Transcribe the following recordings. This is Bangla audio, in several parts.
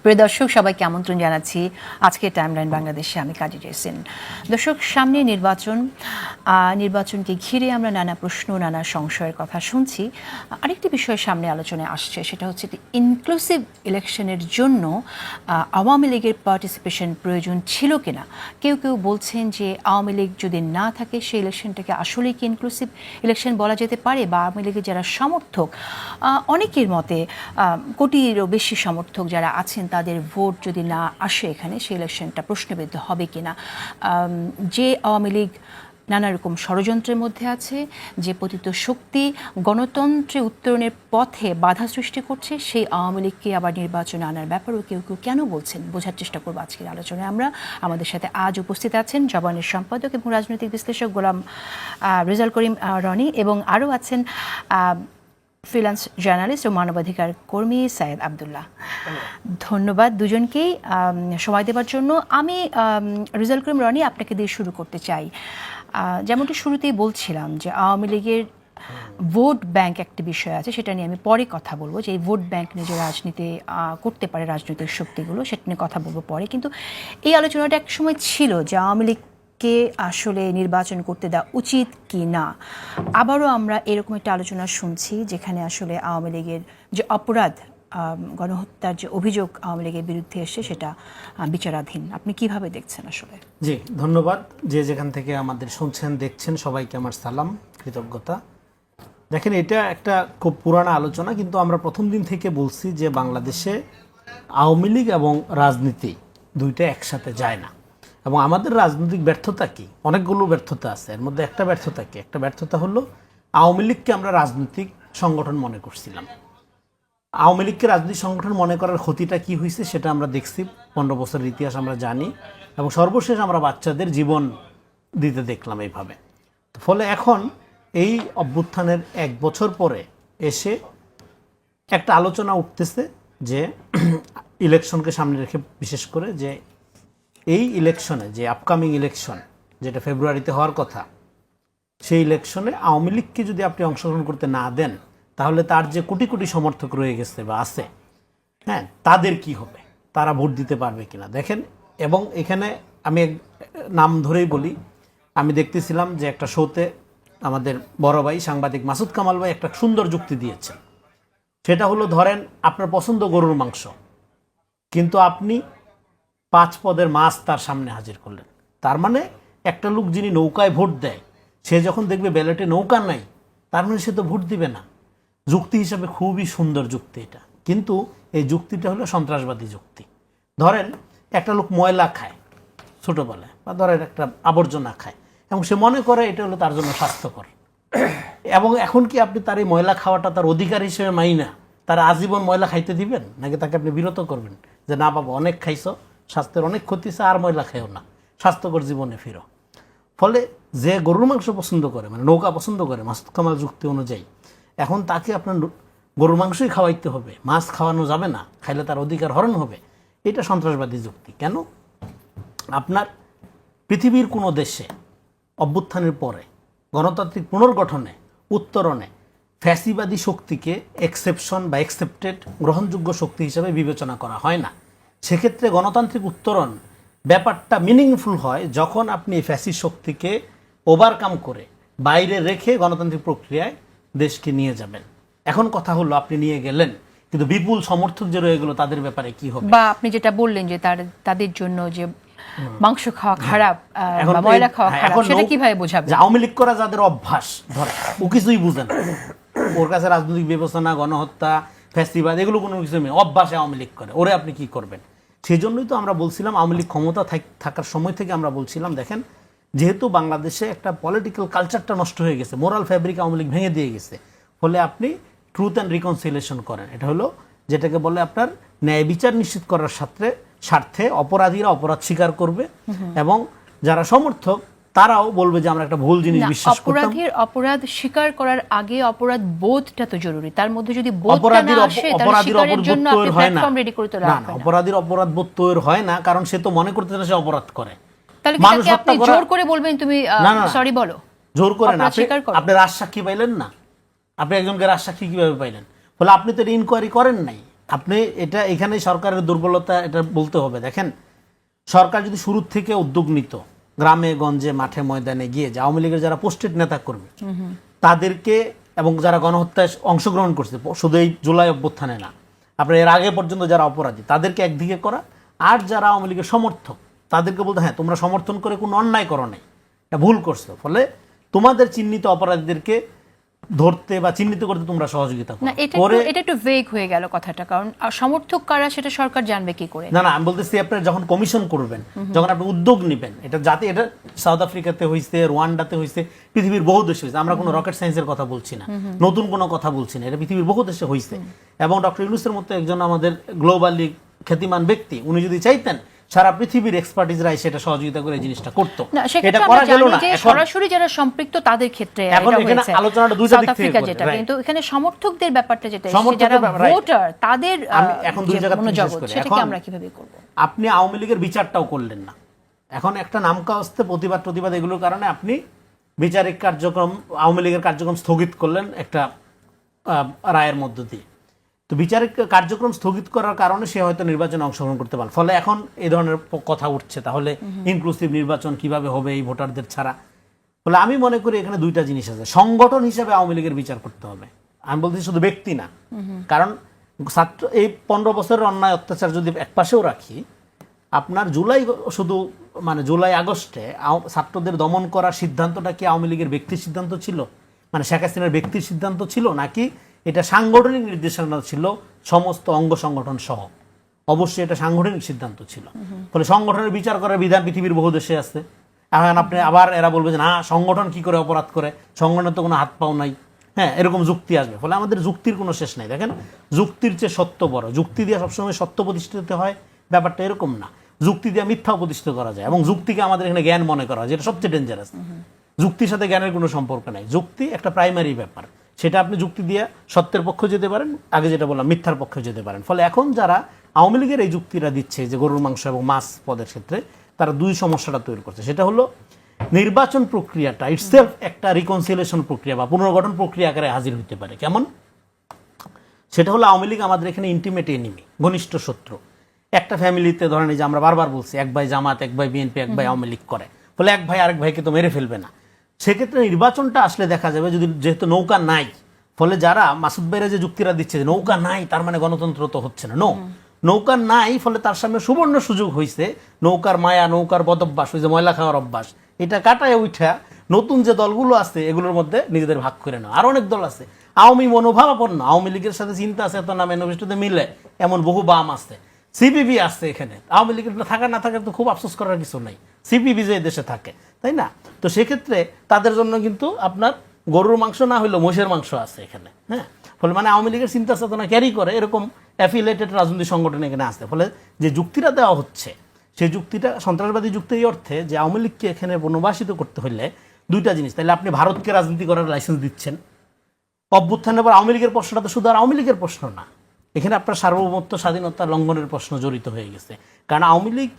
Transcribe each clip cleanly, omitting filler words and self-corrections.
প্রিয় দর্শক, সবাইকে আমন্ত্রণ জানাচ্ছি আজকে টাইমলাইন বাংলাদেশে। আমি কাজী জেসিন। দর্শক, সামনে নির্বাচনকে ঘিরে আমরা নানা প্রশ্ন, নানা সংশয়ের কথা শুনছি। আরেকটি বিষয় সামনে আলোচনায় আসছে, সেটা হচ্ছে ইনক্লুসিভ ইলেকশনের জন্য আওয়ামী লীগের পার্টিসিপেশন প্রয়োজন ছিল কিনা। কেউ কেউ বলছেন যে আওয়ামী লীগ যদি না থাকে সেই ইলেকশনটাকে আসলেই কি ইনক্লুসিভ ইলেকশন বলা যেতে পারে, বা আওয়ামী লীগের যারা সমর্থক, অনেকের মতে কোটিরও বেশি সমর্থক যারা আছেন তাদের ভোট যদি না আসে এখানে, সেই ইলেকশনটা প্রশ্নবিদ্ধ হবে কিনা। যে আওয়ামী লীগ নানা রকম ষড়যন্ত্রের মধ্যে আছে, যে পতিত শক্তি গণতন্ত্রে উত্তরণের পথে বাধা সৃষ্টি করছে, সেই আওয়ামী লীগকে আবার নির্বাচনে আনার ব্যাপারেও কেউ কেউ কেন বলছেন, বোঝার চেষ্টা করবো আজকের আলোচনায়। আমাদের সাথে আজ উপস্থিত আছেন জবানের সম্পাদক এবং রাজনৈতিক বিশ্লেষক গোলাম রেজাউল করিম রনি, এবং আরও আছেন ফ্রিল্যান্স জার্নালিস্ট ও মানবাধিকার কর্মী সাইয়েদ আবদুল্লাহ। ধন্যবাদ দুজনকেই সময় দেওয়ার জন্য। আমি রেজাউল করিম রনি, আপনাকে দিয়ে শুরু করতে চাই। যেমনটি শুরুতেই বলছিলাম যে আওয়ামী লীগের ভোট ব্যাংক একটি বিষয় আছে, সেটা নিয়ে আমি পরে কথা বলবো, যে এই ভোট ব্যাংক নিয়ে যে রাজনীতি করতে পারে রাজনৈতিক শক্তিগুলো, সেটা নিয়ে কথা বলবো পরে। কিন্তু এই আলোচনাটা এক সময় ছিল যে আওয়ামী লীগকে আসলে নির্বাচন করতে দেওয়া উচিত কি না। আবারও আমরা এরকম একটা আলোচনা শুনছি যেখানে আসলে আওয়ামী লীগের যে অপরাধ, গণহত্যার যে অভিযোগ আওয়ামী লীগের বিরুদ্ধে এসে, সেটা বিচারাধীন। আপনি কিভাবে দেখছেন আসলে? জি, ধন্যবাদ। যে যেখান থেকে আমাদের শুনছেন দেখছেন সবাইকে আমার সালাম, কৃতজ্ঞতা। দেখেন, এটা একটা খুব পুরানো আলোচনা, কিন্তু আমরা প্রথম দিন থেকে বলছি যে বাংলাদেশে আওয়ামী লীগ এবং রাজনীতি দুইটা একসাথে যায় না। এবং আমাদের রাজনৈতিক ব্যর্থতা কি, অনেকগুলো ব্যর্থতা আছে। এর মধ্যে একটা ব্যর্থতা কি, একটা ব্যর্থতা হলো আওয়ামী লীগকে আমরা রাজনৈতিক সংগঠন মনে করছিলাম। আওয়ামী লীগকে রাজনৈতিক সংগঠন মনে করার ক্ষতিটা কি হয়েছে সেটা আমরা দেখছি, 15 বছরের ইতিহাস আমরা জানি, এবং সর্বশেষ আমরা বাচ্চাদের জীবন দিতে দেখলাম এইভাবে। ফলে এখন এই অভ্যুত্থানের 1 বছর পরে এসে একটা আলোচনা উঠতেছে যে ইলেকশনকে সামনে রেখে, বিশেষ করে যে এই ইলেকশনে, যে আপকামিং ইলেকশন যেটা ফেব্রুয়ারিতে হওয়ার কথা, সেই ইলেকশনে আওয়ামী লীগকে যদি আপনি অংশগ্রহণ করতে না দেন, তাহলে তার যে কোটি কোটি সমর্থক রয়ে গেছে বা আছে, হ্যাঁ, তাদের কি হবে, তারা ভোট দিতে পারবে কিনা। দেখেন, এবং এখানে আমি নাম ধরেই বলি, আমি দেখতেছিলাম যে একটা শোতে আমাদের বড় ভাই সাংবাদিক মাসুদ কামাল ভাই একটা সুন্দর যুক্তি দিয়েছেন। সেটা হলো, ধরেন আপনার পছন্দ গরুর মাংস, কিন্তু আপনি 5 পদের মাছ তার সামনে হাজির করলেন। তার মানে একটা লোক যিনি নৌকায় ভোট দেয়, সে যখন দেখবে ব্যালটে নৌকা নাই, তার মানে সে তো ভোট দিবে না। যুক্তি হিসাবে খুবই সুন্দর যুক্তি এটা, কিন্তু এই যুক্তিটা হলো সন্ত্রাসবাদী যুক্তি। ধরেন একটা লোক ময়লা খায় ছোটোবেলায়, বা ধরেন একটা আবর্জনা খায়, এবং সে মনে করে এটা হলো তার জন্য স্বাস্থ্যকর। এবং এখন কি আপনি তার এই ময়লা খাওয়াটা তার অধিকার হিসেবে মাইনা তার আজীবন ময়লা খাইতে দিবেন, নাকি তাকে আপনি বিরত করবেন যে না বাবা, অনেক খাইছো, স্বাস্থ্যের অনেক ক্ষতি হচ্ছে, আর ময়লা খাইও না, স্বাস্থ্যকর জীবনে ফিরো। ফলে যে গরুর মাংস পছন্দ করে, মানে নৌকা পছন্দ করে মাসুদ কামাল যুক্তি অনুযায়ী, এখন তাকে আপনার গরুর মাংসই খাওয়াইতে হবে, মাছ খাওয়ানো যাবে না, খাইলে তার অধিকার হরণ হবে। এটা সন্ত্রাসবাদী যুক্তি। কেন? আপনার পৃথিবীর কোনো দেশে অভ্যুত্থানের পরে গণতান্ত্রিক পুনর্গঠনে, উত্তরণে ফ্যাসিবাদী শক্তিকে এক্সেপশন বা অ্যাকসেপ্টেড গ্রহণযোগ্য শক্তি হিসেবে বিবেচনা করা হয় না। সেক্ষেত্রে গণতান্ত্রিক উত্তরণ ব্যাপারটা মিনিংফুল হয় যখন আপনি ফ্যাসি শক্তিকে ওভারকাম করে বাইরে রেখে গণতান্ত্রিক প্রক্রিয়ায় দেশকে নিয়ে যাবেন। এখন কথা হলো, আপনি নিয়ে গেলেন, কিন্তু বিপুল সমর্থক যে রয়ে গেল তাদের ব্যাপারে কি হবে? বা আপনি যেটা বললেন যে তাদের জন্য যে মাংস খাওয়া খারাপ, ময়লা খাওয়া খারাপ, সেটা কিভাবে বোঝাবে? আওয়ামী লীগ করা যাদের অভ্যাস, ধরে ও কিছুই বুঝে না, ওর কাছে রাজনৈতিক বিবেচনা, গণহত্যা, ফ্যাসিবাদ এগুলো কোনো কিছু নেই, অভ্যাসে আওয়ামী লীগ করে, ওরে আপনি কি করবেন? সেই জন্যই তো আমরা বলছিলাম, আওয়ামী লীগ ক্ষমতা থাকার সময় থেকে আমরা বলছিলাম, দেখেন, যেহেতু বাংলাদেশে একটা পলিটিক্যাল কালচারটা নষ্ট হয়ে গেছে, মোরাল ফ্যাব্রিক আওয়ামী লীগ ভেঙে দিয়ে গেছে, ফলে আপনি ট্রুথ অ্যান্ড রিকনসিলিয়েশন করেন। এটা হলো যেটাকে বলে আপনার ন্যায় বিচার নিশ্চিত করার স্বার্থে অপরাধীরা অপরাধ স্বীকার করবে, এবং যারা সমর্থক তারাও বলবে যে আমরা একটা ভুল জিনিস বিশ্বাস করতাম। অপরাধ স্বীকার করার আগে অপরাধ বোধটা তো জরুরি। তার মধ্যে যদি বোধটা না আসে, তাহলে স্বীকারের জন্য আপনি প্ল্যাটফর্ম রেডি করতে রাখবেন না। অপরাধীর অপরাধ বোধ তৈরি হয় না, কারণ সে তো মনে করতে সে অপরাধ করে। তাহলে কি আপনি জোর করে বলবেন তুমি সরি বলো? জোর করে না। আপনি রাজসাক্ষী পাইলেন না, আপনি একজনকে রাজসাক্ষী কিভাবে পাইলেন? বলে আপনি তো ইনকোয়ারি করেন নাই, আপনি এটা এখানে সরকারের দুর্বলতা এটা বলতে হবে। দেখেন, সরকার যদি শুরুর থেকে উদ্যোগ নিত, গ্রামে গঞ্জে মাঠে ময়দানে গিয়ে যে আওয়ামী লীগের যারা পোস্টেড নেতা কর্মী তাদেরকে এবং যারা গণহত্যায় অংশগ্রহণ করছে, শুধু এই জুলাই অভ্যুত্থানে না, আপনার এর আগে পর্যন্ত যারা অপরাধী তাদেরকে একদিকে করা, আর যারা আওয়ামী লীগের সমর্থক তাদেরকে বলতে হ্যাঁ তোমরা সমর্থন করে কোনো অন্যায় করো নাই, এটা ভুল করছো, ফলে তোমাদের চিহ্নিত অপরাধীদেরকে ধরতে বা চিহ্নিত করতে তোমরা সহযোগিতা না, করো। এটা একটু ভেগ হয়ে গেল কথাটা, কারণ সমর্থক কারা সেটা সরকার জানবে কি করে? না আমি বলতেছি আপনারা যখন কমিশন করবেন, যখন আপনি উদ্যোগ নেবেন, এটা যাতে এটা সাউথ আফ্রিকাতে হয়েছে, রোয়ান্ডাতে হয়েছে, পৃথিবীর বহু দেশে হয়েছে, আমরা কোনো রকেট সায়েন্সের কথা বলছি না, নতুন কোনো কথা বলছি না, এটা পৃথিবীর বহু দেশে হয়েছে। এবং ডক্টর ইউনূসের মতো একজন আমাদের গ্লোবালি খ্যাতিমান ব্যক্তি, উনি যদি চাইতেন সারা পৃথিবীর এক্সপার্টিসরা সেটা সহযোগিতা করে এই জিনিসটা করতো, এটা করা গেল না। সরাসরি যারা সম্পৃক্ত তাদের ক্ষেত্রে এখন এখানে আলোচনাটা দুইটা দিক থেকে যেটা, কিন্তু এখানে সমর্থকদের ব্যাপারটা যেটা, যারা ভোটার তাদের এখন দুই জায়গা থেকে শেষ করে, সেটাকে আমরা কিভাবে করব? আপনি আওয়ামী লীগের বিচারটাও করলেন না, এখন একটা নামকাওয়াস্তে প্রতিবাদ এগুলোর কারণে আপনি বিচারিক কার্যক্রম, আওয়ামী লীগের কার্যক্রম স্থগিত করলেন একটা রায়ের মধ্য দিয়ে। তো বিচারিক কার্যক্রম স্থগিত করার কারণে সে হয়তো নির্বাচনে অংশগ্রহণ করতে পারে, ফলে এখন এই ধরনের কথা উঠছে, তাহলে ইনক্লুসিভ নির্বাচন কিভাবে হবে এই ভোটারদের ছাড়া। ফলে আমি মনে করি এখানে দুইটা জিনিস আছে, সংগঠন হিসেবে আওয়ামী লীগের বিচার করতে হবে, আমি বলছি শুধু ব্যক্তি না। কারণ ছাত্র এই 15 বছরের অন্যায় অত্যাচার যদি একপাশেও রাখি, আপনার জুলাই আগস্টে ছাত্রদের দমন করার সিদ্ধান্তটা কি আওয়ামী লীগের ব্যক্তির সিদ্ধান্ত ছিল, মানে শেখ হাসিনার ব্যক্তির সিদ্ধান্ত ছিল, নাকি এটা সাংগঠনিক নির্দেশনা ছিল সমস্ত অঙ্গ সংগঠন সহ? অবশ্যই এটা সাংগঠনিক সিদ্ধান্ত ছিল। ফলে সংগঠনের বিচার করার বিধান পৃথিবীর বহু দেশে আছে। এখন আপনি আবার এরা বলবে যে না সংগঠন কি করে অপরাধ করে, সংগঠনের তো কোনো হাত পাও নাই, হ্যাঁ এরকম যুক্তি আসবে। ফলে আমাদের যুক্তির কোনো শেষ নাই। দেখেন, যুক্তির চেয়ে সত্য বড়, যুক্তি দিয়ে সবসময় সত্য প্রতিষ্ঠিত হয় ব্যাপারটা এরকম না, যুক্তি দিয়ে মিথ্যা প্রতিষ্ঠিত করা যায়। এবং যুক্তিকে আমাদের এখানে জ্ঞান মনে করা হয়, যেটা সবচেয়ে ডেঞ্জারাস। যুক্তির সাথে জ্ঞানের কোনো সম্পর্ক নাই, যুক্তি একটা প্রাইমারি ব্যাপার, সেটা আপনি যুক্তি দিয়ে সত্যের পক্ষে যেতে পারেন, আগে যেটা বললাম মিথ্যার পক্ষে যেতে পারেন। ফলে এখন যারা আওয়ামী লীগের এই যুক্তিটা দিচ্ছে যে গরুর মাংস এবং মাছ পদের ক্ষেত্রে, তারা দুই সমস্যাটা তৈরি করছে। সেটা হলো নির্বাচন প্রক্রিয়াটা ইটসেলফ একটা রিকনসিলিয়েশন প্রক্রিয়া বা পুনর্গঠন প্রক্রিয়া আকারে হাজির হতে পারে। কেমন? সেটা হলো আওয়ামী লীগ আমাদের এখানে ইন্টিমেট এনিমি, ঘনিষ্ঠ শত্রু। একটা ফ্যামিলিতে ধরেন এই যে আমরা বারবার বলছি, এক ভাই জামাত, এক ভাই বিএনপি, এক ভাই আওয়ামী লীগ করে, ফলে এক ভাই আরেক ভাইকে তো মেরে ফেলবে না। সেক্ষেত্রে নির্বাচনটা আসলে দেখা যাবে যদি, যেহেতু নৌকা নাই, ফলে যারা মাসুদ ভাইরা যে যুক্তিরা দিচ্ছে যে নৌকা নাই তার মানে গণতন্ত্র তো হচ্ছে না, নৌকা নাই, ফলে তার সামনে সুবর্ণ সুযোগ হয়েছে নৌকার মায়া, নৌকার বদভ্যাস, ওই যে ময়লা খাওয়ার অভ্যাস, এটা কাটায় উঠা নতুন যে দলগুলো আছে এগুলোর মধ্যে নিজেদের ভাগ করে নেওয়া। আর অনেক দল আছে আওয়ামী মনোভাবাপন্ন, আওয়ামী লীগের সাথে চিন্তা চেতনা ম্যানিফেস্টোতে মিলে এমন বহু বাম আছে, সিপিবি আছে এখানে। আওয়ামী লীগের থাকা না থাকে তো খুব আফসোস করার কিছু নাই, সিপিবি যে দেশে থাকে, তাই না? তো সেক্ষেত্রে তাদের জন্য কিন্তু আপনার গরুর মাংস না হইলেও মোষের মাংস আছে এখানে, হ্যাঁ। ফলে মানে আওয়ামী লীগের চিন্তা চেতনা ক্যারি করে এরকম অ্যাফিলিয়েটেড রাজনৈতিক সংগঠন এখানে আসতে। ফলে যে যুক্তিটা দেওয়া হচ্ছে সেই যুক্তিটা সন্ত্রাসবাদী যুক্তি এই অর্থে যে আওয়ামী লীগকে এখানে বনবাসিত করতে হলে দুইটা জিনিস, তাহলে আপনি ভারতকে রাজনীতি করার লাইসেন্স দিচ্ছেন। অভ্যুত্থানের পর আওয়ামী লীগের প্রশ্নটা তো শুধু আর আওয়ামী লীগের প্রশ্ন না, এখানে আপনার সার্বভৌমত্ব স্বাধীনতা লঙ্ঘনের প্রশ্ন জড়িত হয়ে গেছে। কারণ আওয়ামী লীগ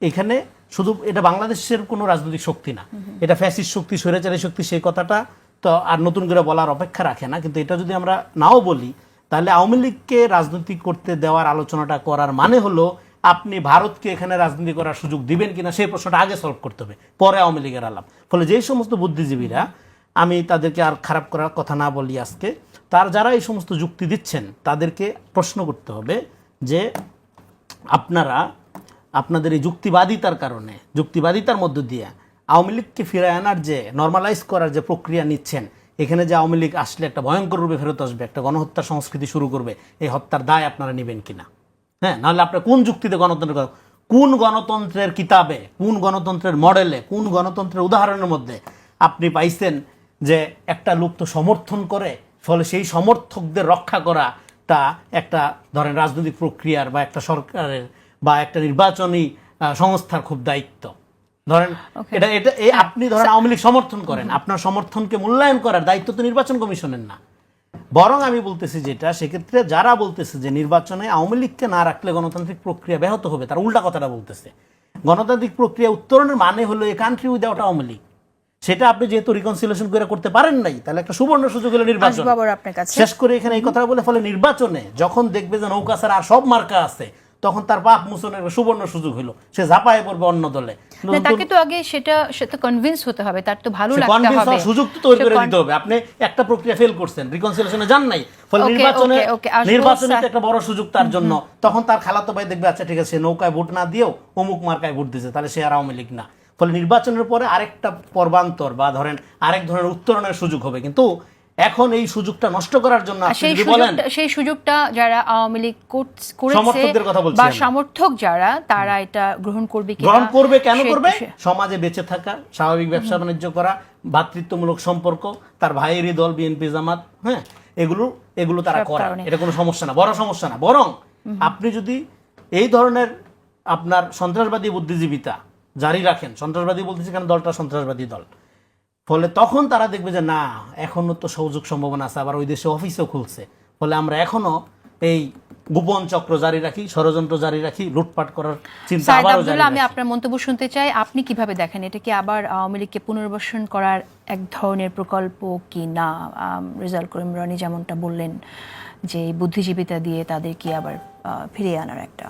এখানে শুধু এটা বাংলাদেশের কোনো রাজনৈতিক শক্তি না, এটা ফ্যাসিস্ট শক্তি, স্বৈরাচারী শক্তি, সেই কথাটা তো আর নতুন করে বলার অপেক্ষা রাখে না। কিন্তু এটা যদি আমরা নাও বলি, তাহলে আওয়ামী লীগকে রাজনীতি করতে দেওয়ার আলোচনাটা করার মানে হলো আপনি ভারতকে এখানে রাজনীতি করার সুযোগ দিবেন কিনা সেই প্রশ্নটা আগে সলভ করতে হবে, পরে আওয়ামী লীগের আলাপ। ফলে যেই সমস্ত বুদ্ধিজীবীরা, আমি তাদেরকে আর খারাপ করার কথা না বলি আজকে, যারা এই সমস্ত যুক্তি দিচ্ছেন তাদেরকে প্রশ্ন করতে হবে যে আপনারা আপনাদের এই যুক্তিবাদিতার কারণে, যুক্তিবাদিতার মধ্য দিয়ে আওয়ামী লীগকে ফিরে আনার যে নর্মালাইজ করার যে প্রক্রিয়া নিচ্ছেন, এখানে যে আওয়ামী লীগ আসলে একটা ভয়ঙ্কর রূপে ফেরত আসবে, একটা গণহত্যার সংস্কৃতি শুরু করবে, এই হত্যার দায় আপনারা নেবেন কিনা? হ্যাঁ, নাহলে আপনার কোন যুক্তিতে গণতন্ত্র, কোন গণতন্ত্রের কিতাবে, কোন গণতন্ত্রের মডেলে, কোন গণতন্ত্রের উদাহরণের মধ্যে আপনি পাইছেন যে একটা লোক তো সমর্থন করে, ফলে সেই সমর্থকদের রক্ষা করাটা একটা ধরেন রাজনৈতিক প্রক্রিয়ার বা একটা সরকারের বা একটা নির্বাচনী সংস্থার খুব দায়িত্ব। ধরেন এটা আপনি ধরেন আওয়ামী লীগ সমর্থন করেন, আপনার সমর্থনকে মূল্যায়ন করার দায়িত্ব তো নির্বাচন কমিশনের না। বরং আমি বলতেছি যেটা, সেক্ষেত্রে যারা বলতেছে যে নির্বাচনে আওয়ামী লীগকে না রাখলে গণতান্ত্রিক প্রক্রিয়া ব্যাহত হবে, তার উল্টা কথাটা বলতেছে। গণতান্ত্রিক প্রক্রিয়া উত্তরণের মানে হলো a country without Awami League, সেটা আপনি যেহেতু রিকনসিলিয়েশন করে করতে পারেন নাই, তাহলে একটা সুবর্ণ সুযোগ হলো নির্বাচন। আসবো আবার আপনার কাছে। শেষ করে এখানে এই কথা বলে, ফলে নির্বাচনে যখন দেখবে যে নৌকা ছাড়া আর সব মার্কা আছে, তখন তার পাপ মোচনের সুবর্ণ সুযোগ হলো, সে ঝাঁপায় পড়বে অন্য দলে। না, তাকে তো আগে সে তো কনভিন্স হতে হবে, তার তো ভালো লাগতে কনভিন্স হবে, হওয়ার সুযোগ তো তৈরি করে দিতে হবে। আপনি একটা প্রক্রিয়া ফেল করছেন, রিকনসিলিয়েশনে যান নাই, ফলে নির্বাচনে তো একটা বড় সুযোগ তার জন্য। তখন তার খালাতো ভাই দেখবে আচ্ছা ঠিক আছে, সে নৌকায় ভোট না দিয়েও অমুক মার্কায় ভোট দিয়েছে, তাহলে সে আর আওয়ামী লীগ না। ফলে নির্বাচনের পরে আরেকটা পর্বান্তর বা ধরেন আরেক ধরনের উত্তরণের সুযোগ হবে। কিন্তু এখন এই সুযোগটা নষ্ট করার জন্য আপনি যদি বলেন, সেই সুযোগটা যারা আওয়ামী লীগ করেছে সমর্থকদের কথা বলছি বা আমি। সমর্থক যারা, তারা এটা গ্রহণ করবে কি গ্রহণ করবে, কেন করবে? সমাজে বেঁচে থাকা, স্বাভাবিক ব্যবসা বাণিজ্য করা, ভ্রাতৃত্বমূলক সম্পর্ক, তার ভাইয়েরই দল বিএনপি জামাত, হ্যাঁ, এগুলো তারা করে, এটা কোনো সমস্যা না, বড় সমস্যা না। বরং আপনি যদি এই ধরনের আপনার সন্ত্রাসবাদী বুদ্ধিজীবিতা জারি রাখেন, সন্ত্রাসবাদী বলতেছি কারণ দলটা সন্ত্রাসবাদী দল, ফলে তখন তারা দেখবে যে না, এখনো তো সুযোগ সম্ভাবনা আছে, আবার ওই দেশে অফিসও খুলছে, ফলে আমরা এখনো এই গোপন চক্র জারি রাখি, ষড়যন্ত্র জারি রাখি, লুটপাট করার চিন্তা আবারও জারি রাখি। আমি আপনার মন্তব্য শুনতে চাই, আপনি কিভাবে দেখেন এটা? কি আবার আওয়ামী লীগকে পুনর্বাসন করার এক ধরনের প্রকল্প কি না? রেজাউল করিম রনি যেমনটা বললেন যে বুদ্ধিজীবিতা দিয়ে তাদের কি আবার ফিরিয়ে আনার একটা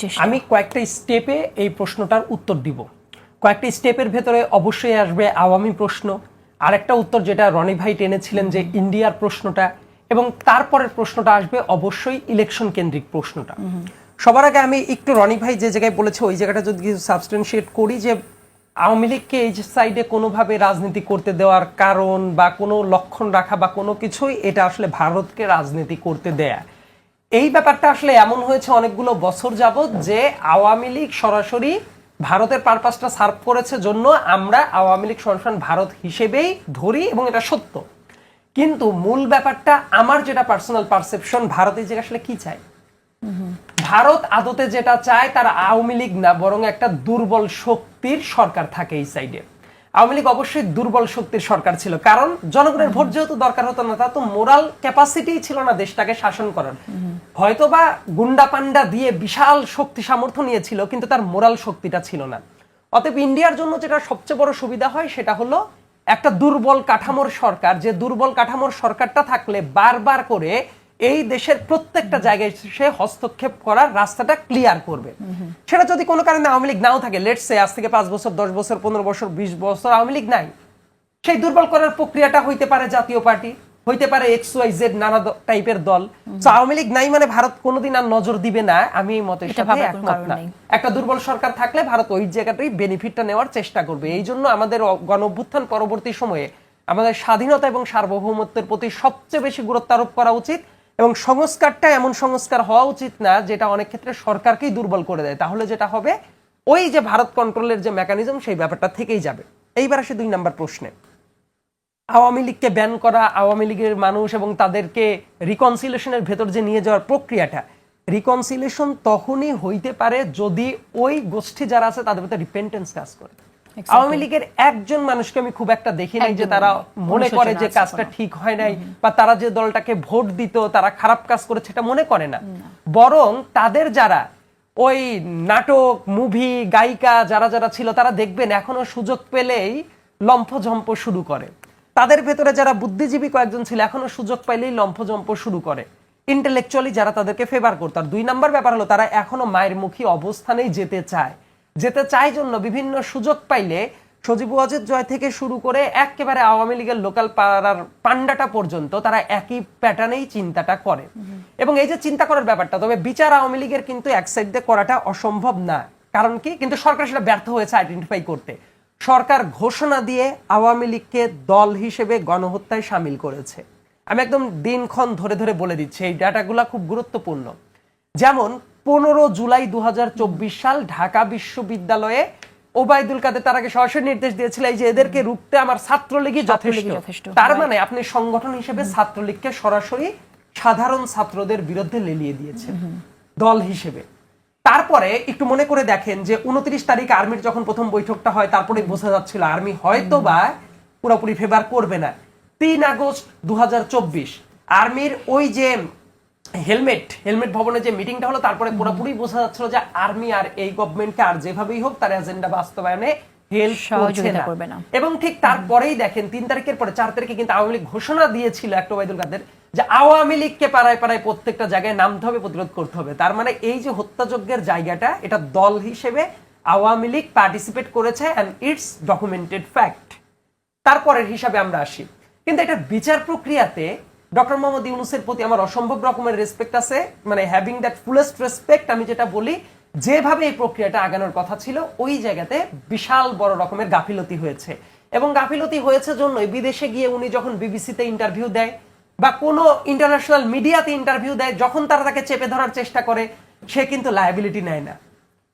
চেষ্টা? আমি কয়েকটা স্টেপে এই প্রশ্নটার উত্তর দিব। কয়েকটা স্টেপের ভেতরে অবশ্যই আসবে আওয়ামী প্রশ্ন, আরেকটা উত্তর যেটা রনি ভাই টেনেছিলেন যে ইন্ডিয়ার প্রশ্নটা, এবং তারপরের প্রশ্নটা আসবে অবশ্যই ইলেকশন কেন্দ্রিক প্রশ্নটা। সবার আগে আমি একটু রনি ভাই যে জায়গায় বলেছে ওই জায়গাটা যদি কিছু সাবস্টেন্সিয়েট করি, যে আওয়ামী লীগকে এই সাইডে কোনোভাবে রাজনীতি করতে দেওয়ার কারণ বা কোনো লক্ষণ রাখা বা কোনো কিছুই, এটা আসলে ভারতকে রাজনীতি করতে দেয়া, এই ব্যাপারটা আসলে এমন হয়েছে অনেকগুলো বছর যাবত যে আওয়ামী লীগ সরাসরি ভারতের পারপাসটা সার্ভ করেছে জন্য আমরা আওয়ামী লীগ সরাসরি ভারত হিসেবেই ধরি, এবং এটা সত্য। কিন্তু মূল ব্যাপারটা আমার যেটা পার্সোনাল পারসেপশন, ভারত এই জায়গায় আসলে কি চায়? ভারত আদতে যেটা চায় তারা আওয়ামী লীগ না, বরং একটা দুর্বল শক্তির সরকার থাকে এই সাইডে। আওয়ামী লীগ অবশ্যই দুর্বল শক্তির সরকার ছিল, কারণ জনগণের ভোট যেহেতু দরকার হতো না, তা তো মোরাল ক্যাপাসিটি ছিল না দেশটাকে শাসন করার। হয়তোবা গুন্ডা পান্ডা দিয়ে বিশাল শক্তি সামর্থ্য নিয়েছিল, কিন্তু তার মোরাল শক্তিটা ছিল না। অতএব ইন্ডিয়ার জন্য যেটা সবচেয়ে বড় সুবিধা হয় সেটা হলো একটা দুর্বল কাঠামোর সরকার, যে দুর্বল কাঠামোর সরকারটা থাকলে বারবার করে এই দেশের প্রত্যেকটা জায়গায় সে হস্তক্ষেপ করার রাস্তাটা ক্লিয়ার করবে। সেটা যদি কোনো কারণে আওয়ামী লীগ নাও থাকে, লেটস সে আজ থেকে 5 বছর 10 বছর 15 বছর 20 বছর আওয়ামী লীগ নাই, সেই দুর্বল করার প্রক্রিয়াটা হইতে পারে জাতীয় পার্টি, হইতে পারে XYZ নানা টাইপের দল। তো আওয়ামী লীগ নাই মানে ভারত কোনোদিন আর নজর দিবে না, আমি এই মতের সাথে একমত না। একটা দুর্বল সরকার থাকলে ভারত ওই জায়গাটাই বেনিফিটটা নেওয়ার চেষ্টা করবে। এই জন্য আমাদের গণঅভ্যুত্থান পরবর্তী সময়ে আমাদের স্বাধীনতা এবং সার্বভৌমত্বের প্রতি সবচেয়ে বেশি গুরুত্ব আরোপ করা উচিত, এবং সংস্কারটা এমন সংস্কার হওয়া উচিত না যেটা অনেক ক্ষেত্রে সরকারকেই দুর্বল করে দেয়। তাহলে যেটা হবে, ওই যে ভারত কন্ট্রোলের যে মেকানিজম, সেই ব্যাপারটা থেকেই যাবে। এইবার আসে 2 নাম্বার প্রশ্নে, আওয়ামী লীগকে ব্যান করা, আওয়ামী লীগের মানুষ এবং তাদেরকে রিকনসিলিয়েশনের ভেতর যে নিয়ে যাওয়ার প্রক্রিয়াটা, রিকনসিলিয়েশন তখনই হইতে পারে যদি ওই গোষ্ঠী যারা আছে তাদের ভিতরে রিপেন্টেন্স কাজ করে। আওয়ামী লীগের একজন মানুষকে আমি খুব একটা দেখি নাই যে তারা মনে করে যে কাজটা ঠিক হয় নাই, বা তারা যে দলটাকে ভোট দিত তারা খারাপ কাজ করেছে এটা মনে করে না। বরং তাদের যারা ওই নাটক, মুভি, গায়িকা যারা যারা ছিল, তারা দেখবেন এখনো সুযোগ পেলেই লম্ফঝম্প শুরু করে। তাদের ভেতরে যারা বুদ্ধিজীবী কয়েকজন ছিল, এখনো সুযোগ পাইলেই লম্ফঝম্প শুরু করে, ইন্টেলেকচুয়ালি যারা তাদেরকে ফেভার করত। আর 2 নাম্বার ব্যাপার হলো, তারা এখনো মায়ের মুখী অবস্থানেই যেতে চায় জন্য বিভিন্ন সুযোগ পাইলে সজীব ওয়াজেদ জয় থেকে শুরু করে একেবারে আওয়ামী লীগের লোকাল পাড়ার পান্ডাটা পর্যন্ত তারা একই প্যাটার্নেই চিন্তাটা করে। এবং এই যে চিন্তা করার ব্যাপারটা, তবে বিচার আওয়ামী লীগের কিন্তু এক সাইড দিয়ে করাটা অসম্ভব না, কারণ কি, কিন্তু সরকার সেটা ব্যর্থ হয়েছে আইডেন্টিফাই করতে। সরকার ঘোষণা দিয়ে আওয়ামী লীগকে দল হিসেবে গণহত্যায় সামিল করেছে। আমি একদম দিনক্ষণ ধরে ধরে বলে দিচ্ছি, এই ডাটাগুলা খুব গুরুত্বপূর্ণ। যেমন 15 জুলাই 2024 সাল ঢাকা বিশ্ববিদ্যালয়ে ওবায়দুল কাদের তার আগে সরাসরি নির্দেশ দিয়েছিল যে এদেরকে রুখতে আমার ছাত্রলীগই যথেষ্ট। তার মানে আপনি সংগঠন হিসেবে ছাত্রলীগকে সরাসরি সাধারণ ছাত্রদের বিরুদ্ধে লেলিয়ে দিয়েছেন দল হিসেবে। তারপরে একটু মনে করে দেখেন যে 29 তারিখ আর্মির যখন প্রথম বৈঠকটা হয়, তারপরে বোঝা যাচ্ছিল আর্মি হয়তো বা পুরোপুরি ফেভার করবে না। 3 আগস্ট 2024 আর্মির ওই যে হেলমেট ভবনে যে মিটিংটা হলো, তারপরে পুরোপুরি বোঝা যাচ্ছিল যে আর্মি আর এই গভর্নমেন্টকে আর যেভাবেই হোক তার এজেন্ডা বাস্তবায়নে হেল্প সহযোগিতা করবে না। এবং ঠিক তারপরেই দেখেন 3 তারিখের পরে 4 তারিখে কিন্তু আওয়ামী লীগ ঘোষণা দিয়েছিল একটা ওবায়দুল কাদের যে আওয়ামী লীগকে পাড়ায় পাড়ায় প্রত্যেকটা জায়গায় নামতে হবে, প্রতিরোধ করতে হবে। তার মানে এই যে হত্যাযজ্ঞের জায়গাটা, এটা দল হিসেবে আওয়ামী লীগ পার্টিসিপেট করেছে এন্ড ইটস ডকুমেন্টেড ফ্যাক্ট। তারপরের হিসাবে আমরা আসি, কিন্তু এটা বিচার প্রক্রিয়াতে ডক্টর মোহাম্মদ ইউনূসের প্রতি আমার অসম্ভব রকমের রেসপেক্ট আছে, মানে হ্যাভিং দ্যাট ফুলেস্ট রেসপেক্ট। আমি যেটা বলি, যেভাবে এই প্রক্রিয়াটা আগানোর কথা ছিল ওই জায়গাতে বিশাল বড় রকমের গাফিলতি হয়েছে, এবং গাফিলতি হয়েছে জন্যই বিদেশে গিয়ে উনি যখন বিবিসিতে ইন্টারভিউ দেয় বা কোনো ইন্টারন্যাশনাল মিডিয়াতে ইন্টারভিউ দেয়, যখন তারা তাকে চেপে ধরার চেষ্টা করে, সে কিন্তু লায়াবিলিটি নেয় না।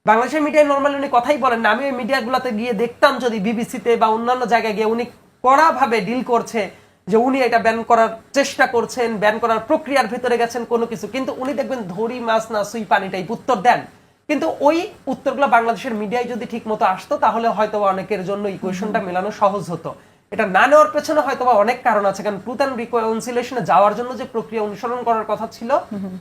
বাংলাদেশের মিডিয়ায় নর্মালি উনি কথাই বলেন না। আমি ওই মিডিয়াগুলোতে গিয়ে দেখতাম যদি বিবিসিতে বা অন্যান্য জায়গায় গিয়ে উনি কড়াভাবে ডিল করছে যে উনি এটা ব্যান করার চেষ্টা করছেন, ব্যান করার প্রক্রিয়ার ভিতরে গেছেন কোনো কিছু, কিন্তু উনি দেখবেন ধরি মাছ না সুই পানি টাইপ উত্তর দেন। কিন্তু ওই উত্তরগুলো বাংলাদেশের মিডিয়ায় যদি ঠিক মতো আসতো তাহলে হয়তো অনেকের জন্য ইকুয়েশনটা মেলানো সহজ হতো। এটা না নেওয়ার পেছনে হয়তো অনেক কারণ আছে, কারণ ট্রুথ অ্যান্ড রিকনসিলিয়েশনে যাওয়ার জন্য যে প্রক্রিয়া অনুসরণ করার কথা ছিল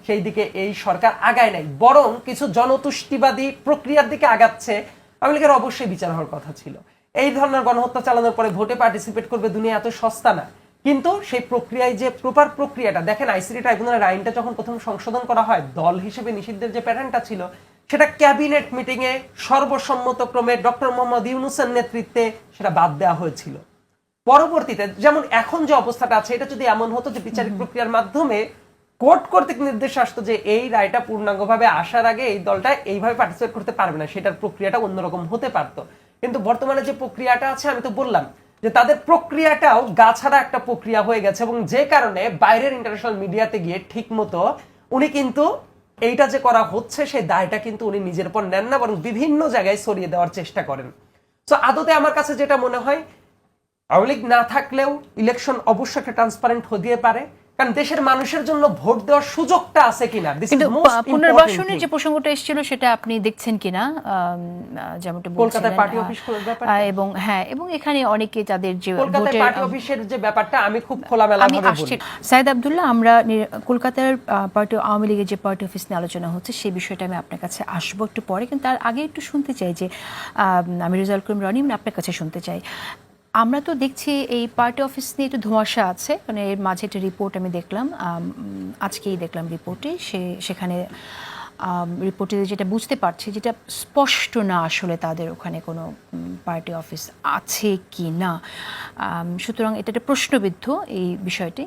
সেই দিকে এই সরকার আগায় নাই, বরং কিছু জনতুষ্টিবাদী প্রক্রিয়ার দিকে আগাচ্ছে। আওয়ামী লীগের অবশ্যই বিচার হওয়ার কথা ছিল। এই ধরনের গণহত্যা চালানোর পরে ভোটে পার্টিসিপেট করবে, দুনিয়া এত সস্তা না। কিন্তু সেই প্রক্রিয়ায় যে প্রপার প্রক্রিয়াটা দেখেন, আইসিটি ট্রাইব্যুনালের আইনটা যখন প্রথম সংশোধন করা হয়, দল হিসেবে নিষিদ্ধের যে প্যাটার্নটা ছিল সেটা ক্যাবিনেট মিটিং এ সর্বসম্মতক্রমে ডক্টর মোহাম্মদ ইউনূসের নেতৃত্বে সেটা বাদ দেওয়া হয়েছিল। পরবর্তীতে যেমন এখন যে অবস্থাটা আছে, এটা যদি এমন হতো যে বিচারিক প্রক্রিয়ার মাধ্যমে কোর্ট কর্তৃক নির্দেশ আসতো যে এই রায়টা পূর্ণাঙ্গভাবে আসার আগে এই দলটা এইভাবে পার্টিসিপেট করতে পারবে না, সেটার প্রক্রিয়াটা অন্যরকম হতে পারতো। কিন্তু বর্তমানে যে প্রক্রিয়াটা আছে, আমি তো বললাম যে তাদের প্রক্রিয়াটাও গাছাড়া একটা প্রক্রিয়া হয়ে গেছে, এবং যে কারণে বাইরের ইন্টারন্যাশনাল মিডিয়াতে গিয়ে ঠিক মতো উনি কিন্তু এইটা যে করা হচ্ছে সেই দায়টা কিন্তু উনি নিজের উপর নেন না, বরং বিভিন্ন জায়গায় ছড়িয়ে দেওয়ার চেষ্টা করেন। তো আদতে আমার কাছে যেটা মনে হয়, আওয়ামী লীগ না থাকলেও ইলেকশন অবশ্যই একটা ট্রান্সপারেন্ট হতে পারে, কারণ দেশের মানুষের জন্য ভোট দেওয়ার সুযোগটা আছে কিনা। কিন্তু পুনর্বাসনের যে প্রসঙ্গটা এসেছিল সেটা আপনি দেখছেন কিনা, যেমনটা কলকাতায় পার্টি অফিস খোলার ব্যাপারটা, এবং হ্যাঁ, এবং এখানে অনেকে তাদের যে কলকাতায় পার্টি অফিসের যে ব্যাপারটা আমি খুব খোলামেলা ভাবে বলি। সাইদ আব্দুল্লাহ, আমরা কলকাতার পার্টি আওয়ামী লীগের যে পার্টি অফিস নিয়ে আলোচনা হচ্ছে সেই বিষয়টা আমি আপনার কাছে আসবো একটু পরে, কিন্তু তার আগে একটু শুনতে চাই যে আমি রেজাউল করিম রনি আপনার কাছে শুনতে চাই। আমরা তো দেখছি এই পার্টি অফিস নিয়ে একটু ধোঁয়াশা আছে, মানে এর মাঝে একটা রিপোর্ট আমি দেখলাম, আজকেই দেখলাম রিপোর্টে, সেখানে রিপোর্টে যেটা বুঝতে পারছি, যেটা স্পষ্ট না আসলে তাদের ওখানে কোনো পার্টি অফিস আছে কি না। সুতরাং এটা একটা প্রশ্নবিদ্ধ এই বিষয়টি।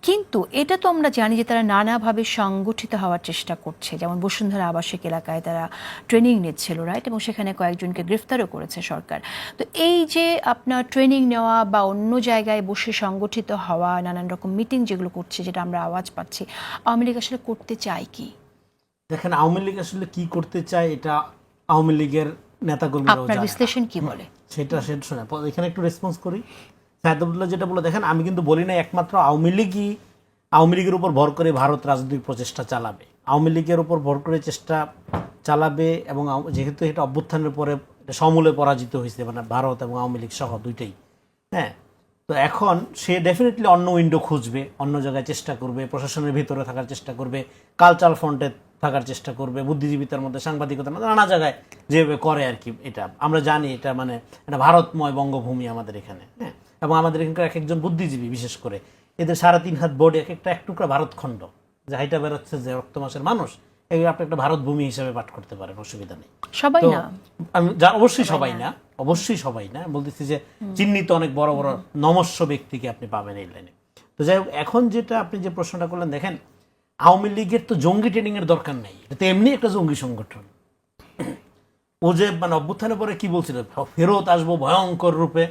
কিন্তু এটা তো আমরা জানি যে তারা নানাভাবে সংগঠিত হওয়ার চেষ্টা করছে, যেমন বসুন্ধরা আবাসিক এলাকায় তারা ট্রেনিং নিচ্ছিল, রাইট, এবং সেখানে কয়েকজনকে গ্রেফতারও করেছে সরকার। তো এই যে আপনার ট্রেনিং নেওয়া বা অন্য জায়গায় বসে সংগঠিত হওয়া, নানান রকম মিটিং যেগুলো করছে, যেটা আমরা আওয়াজ পাচ্ছি, আওয়ামী লীগ আসলে করতে চায় কি? দেখেন, আওয়ামী লীগ আসলে কি করতে চায় এটা আওয়ামী লীগের নেতাকর্মীরাও জানে। আপনার বিশ্লেষণ কি বলে সেটা শুনে এখানে একটু রেসপন্স করি। সাইদ আব্দুল্লাহ যেটা বলে, দেখেন আমি কিন্তু বলি না একমাত্র আওয়ামী লীগের উপর ভর করে ভারত রাজনৈতিক প্রচেষ্টা চালাবে। আওয়ামী লীগের উপর ভর করে চেষ্টা চালাবে, এবং যেহেতু এটা অভ্যুত্থানের পরে সমূলে পরাজিত হয়েছে, মানে ভারত এবং আওয়ামী লীগ সহ দুইটাই, হ্যাঁ। তো এখন সে ডেফিনেটলি অন্য উইন্ডো খুঁজবে, অন্য জায়গায় চেষ্টা করবে, প্রশাসনের ভিতরে থাকার চেষ্টা করবে, কালচারাল ফ্রন্টে থাকার চেষ্টা করবে, বুদ্ধিজীবীতার মধ্যে, সাংবাদিকতার মধ্যে, নানা জায়গায় যেভাবে করে আর কি। এটা আমরা জানি, এটা মানে এটা ভারতময় বঙ্গভূমি আমাদের এখানে, হ্যাঁ। এবং আমাদের এখানকার এক একজন বুদ্ধিজীবী, বিশেষ করে এদের 3.5 হাত বোর্ডে এক টুকরা ভারতখণ্ড, যে হাইটা বেরোচ্ছে যে রক্তমাসের মানুষ, এগুলো আপনি একটা ভারত ভূমি হিসেবে পাঠ করতে পারেন, অসুবিধা নেই। সবাই না, আমি অবশ্যই সবাই না বলতেছি, যে চিহ্নিত অনেক বড় বড় নমস্য ব্যক্তিকে আপনি পাবেন এই লাইনে। তো যাই হোক, এখন যেটা আপনি যে প্রশ্নটা করলেন, দেখেন আওয়ামী লীগের তো জঙ্গি ট্রেনিং এর দরকার নেই, এটা তো এমনি একটা জঙ্গি সংগঠন। ও যে মানে অভ্যুত্থানের পরে কি বলছিল, ফেরত আসবো ভয়ঙ্কর রূপে,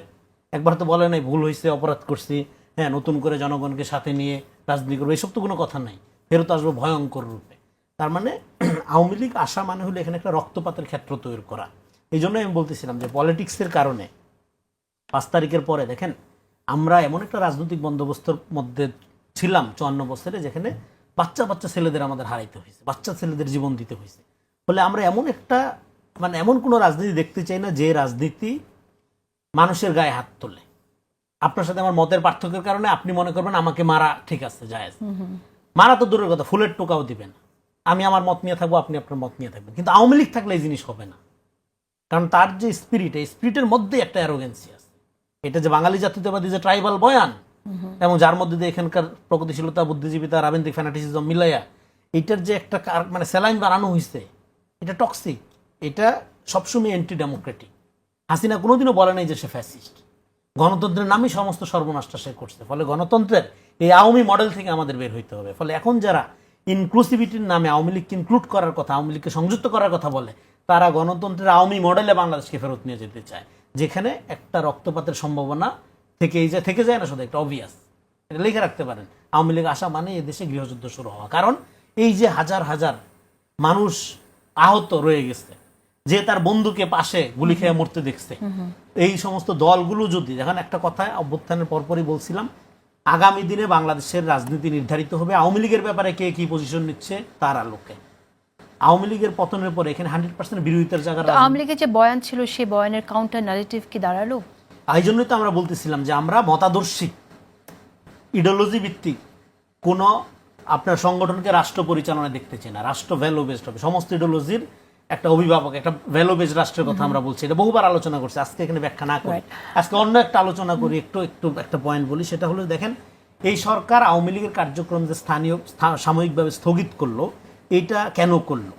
একবার তো বলে নাই ভুল হয়েছে, অপরাধ করছি, হ্যাঁ, নতুন করে জনগণকে সাথে নিয়ে রাজনীতি করবো, এইসব তো কোনো কথা নাই, ফেরত আসবো ভয়ঙ্কর রূপে। তার মানে আওয়ামী লীগ আসা মানে হলো এখানে একটা রক্তপাতের ক্ষেত্র তৈরি করা। এই জন্যই আমি বলতেছিলাম যে পলিটিক্সের কারণে 5 তারিখের পরে দেখেন আমরা এমন একটা রাজনৈতিক বন্দোবস্তের মধ্যে ছিলাম 54 বছরে, যেখানে বাচ্চা ছেলেদের আমাদের হারাইতে হয়েছে, বাচ্চা ছেলেদের জীবন দিতে হয়েছে। ফলে আমরা এমন কোনো রাজনীতি দেখতে চাই না যে রাজনীতি মানুষের গায়ে হাত তোলে। আপনার সাথে আমার মতের পার্থক্যের কারণে আপনি মনে করবেন আমাকে মারা ঠিক আছে, জায়েজ। মারা তো দূরের কথা, ফুলের টোকাও দিবেন। আমি আমার মত নিয়ে থাকবো, আপনি আপনার মত নিয়ে থাকবেন। কিন্তু আওয়ামী লীগ থাকলে এই জিনিস হবে না। কারণ তার যে স্পিরিট, এই স্পিরিটের মধ্যে একটা অ্যারোগেন্সি আছে। এটা যে বাঙালি জাতীয়তাবাদী যে ট্রাইবাল বয়ান, এবং যার মধ্যে দিয়ে এখানকার প্রগতিশীলতা, বুদ্ধিজীবিতা, রাজনৈতিক ফ্যানাটিসিজম মিলাইয়া এটার যে একটা মানে স্যালাইন বানানো হয়েছে, এটা টক্সিক, এটা সবসময় অ্যান্টি ডেমোক্রেটিক। হাসিনা কোনোদিনও বলে নাই যে সে ফ্যাসিস্ট। গণতন্ত্রের নামই সমস্ত সর্বনাশটা সে করছে। ফলে গণতন্ত্রের এই আওয়ামী মডেল থেকে আমাদের বের হইতে হবে। ফলে এখন যারা ইনক্লুসিভিটির নামে আওয়ামী লীগকে ইনক্লুড করার কথা, আওয়ামী লীগকে সংযুক্ত করার কথা বলে, তারা গণতন্ত্রের আওয়ামী মডেলে বাংলাদেশকে ফেরত নিয়ে যেতে চায়, যেখানে একটা রক্তপাতের সম্ভাবনা থেকে যায় না, শুধু একটা অবভিয়াস। এটা লিখে রাখতে পারেন, আওয়ামী লীগ আসা মানে এদেশে গৃহযুদ্ধ শুরু হওয়া। কারণ এই যে হাজার হাজার মানুষ আহত রয়ে গেছে, যে তার বন্ধুকে পাশে গুলি খেয়ে মরতে দেখছে, এই সমস্ত দলগুলো যদি, যখন একটা কথায় অভ্যুত্থানের পরপরই বলছিলাম, আগামী দিনে বাংলাদেশের রাজনীতি নির্ধারিত হবে আওয়ামী লীগের ব্যাপারে কে কি পজিশন নিচ্ছে তার আলোকে। আওয়ামী লীগের পতনের পরে এখানে 100% বিরোধিতার জায়গা। আওয়ামী লীগের যে বয়ান ছিল, সেই বয়ানের কাউন্টার ন্যারেটিভ কি দাঁড়ালো? এই জন্যই তো আমরা বলতেছিলাম যে আমরা মতাদর্শী, ইডিওলজি ভিত্তিক কোনো আপনার সংগঠনকে রাষ্ট্র পরিচালনায় দেখতে চাই না। রাষ্ট্র ভ্যালু বেসড হবে, সমস্ত ইডিওলজির একটা অভিভাবক, একটা ভ্যালু বেসড রাষ্ট্রের কথা আমরা বলছি। এটা বহুবার আলোচনা করছি, আজকে এখানে ব্যাখ্যা না করি, আজকে অন্য একটা আলোচনা করি। একটু একটা পয়েন্ট বলি, সেটা হলো দেখেন, এই সরকার আওয়ামী লীগের কার্যক্রম যে সাময়িকভাবে স্থগিত করলো, এইটা কেন করলো?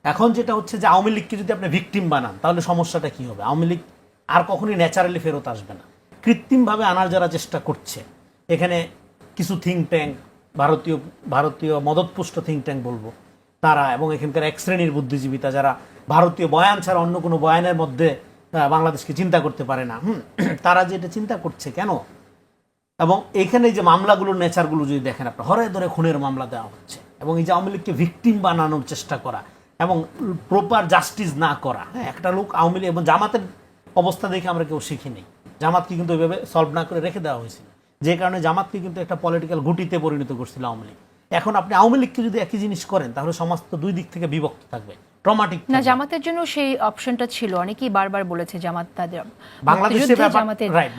এখন যেটা হচ্ছে যে আওয়ামী লীগকে যদি আপনি ভিকটিম বানান, তাহলে সমস্যাটা কি হবে? আওয়ামী লীগ আর কখনোই ন্যাচারালি ফেরত আসবে না। কৃত্রিমভাবে আনার যারা চেষ্টা করছে, এখানে কিছু থিঙ্ক ট্যাঙ্ক, ভারতীয় মদতপুষ্ট থিঙ্ক ট্যাঙ্ক বলবো তারা, এবং এখানকার এক শ্রেণীর বুদ্ধিজীবিতা যারা ভারতীয় বয়ান ছাড়া অন্য কোনো বয়ানের মধ্যে বাংলাদেশকে চিন্তা করতে পারে না, তারা যে এটা চিন্তা করছে কেন? এবং এখানে যে মামলাগুলোর নেচারগুলো যদি দেখেন, আপনার হরে ধরে খুনের মামলা দেওয়া হচ্ছে, এবং এই যে আওয়ামী লীগকে ভিকটিম বানানোর চেষ্টা করা এবং প্রপার জাস্টিস না করা। হ্যাঁ, একটা লোক আওয়ামী লীগ এবং জামাতের অবস্থা দেখে আমরা কেউ শিখিনি। জামাতকে কিন্তু ওইভাবে সলভ না করে রেখে দেওয়া হয়েছিল, যে কারণে জামাতকে কিন্তু একটা পলিটিক্যাল গুটিতে পরিণত করছিল আওয়ামী লীগ। এখন আপনি আওয়ামী লীগকে যদি একই জিনিস করেন, তাহলে সমাজ তো দুই দিক থেকে বিভক্ত থাকবে, ট্রমাটিক না। জামাতের জন্য সেই অপশনটা ছিল, অনেকেই বারবার বলেছে জামাত তাদের বাংলাদেশের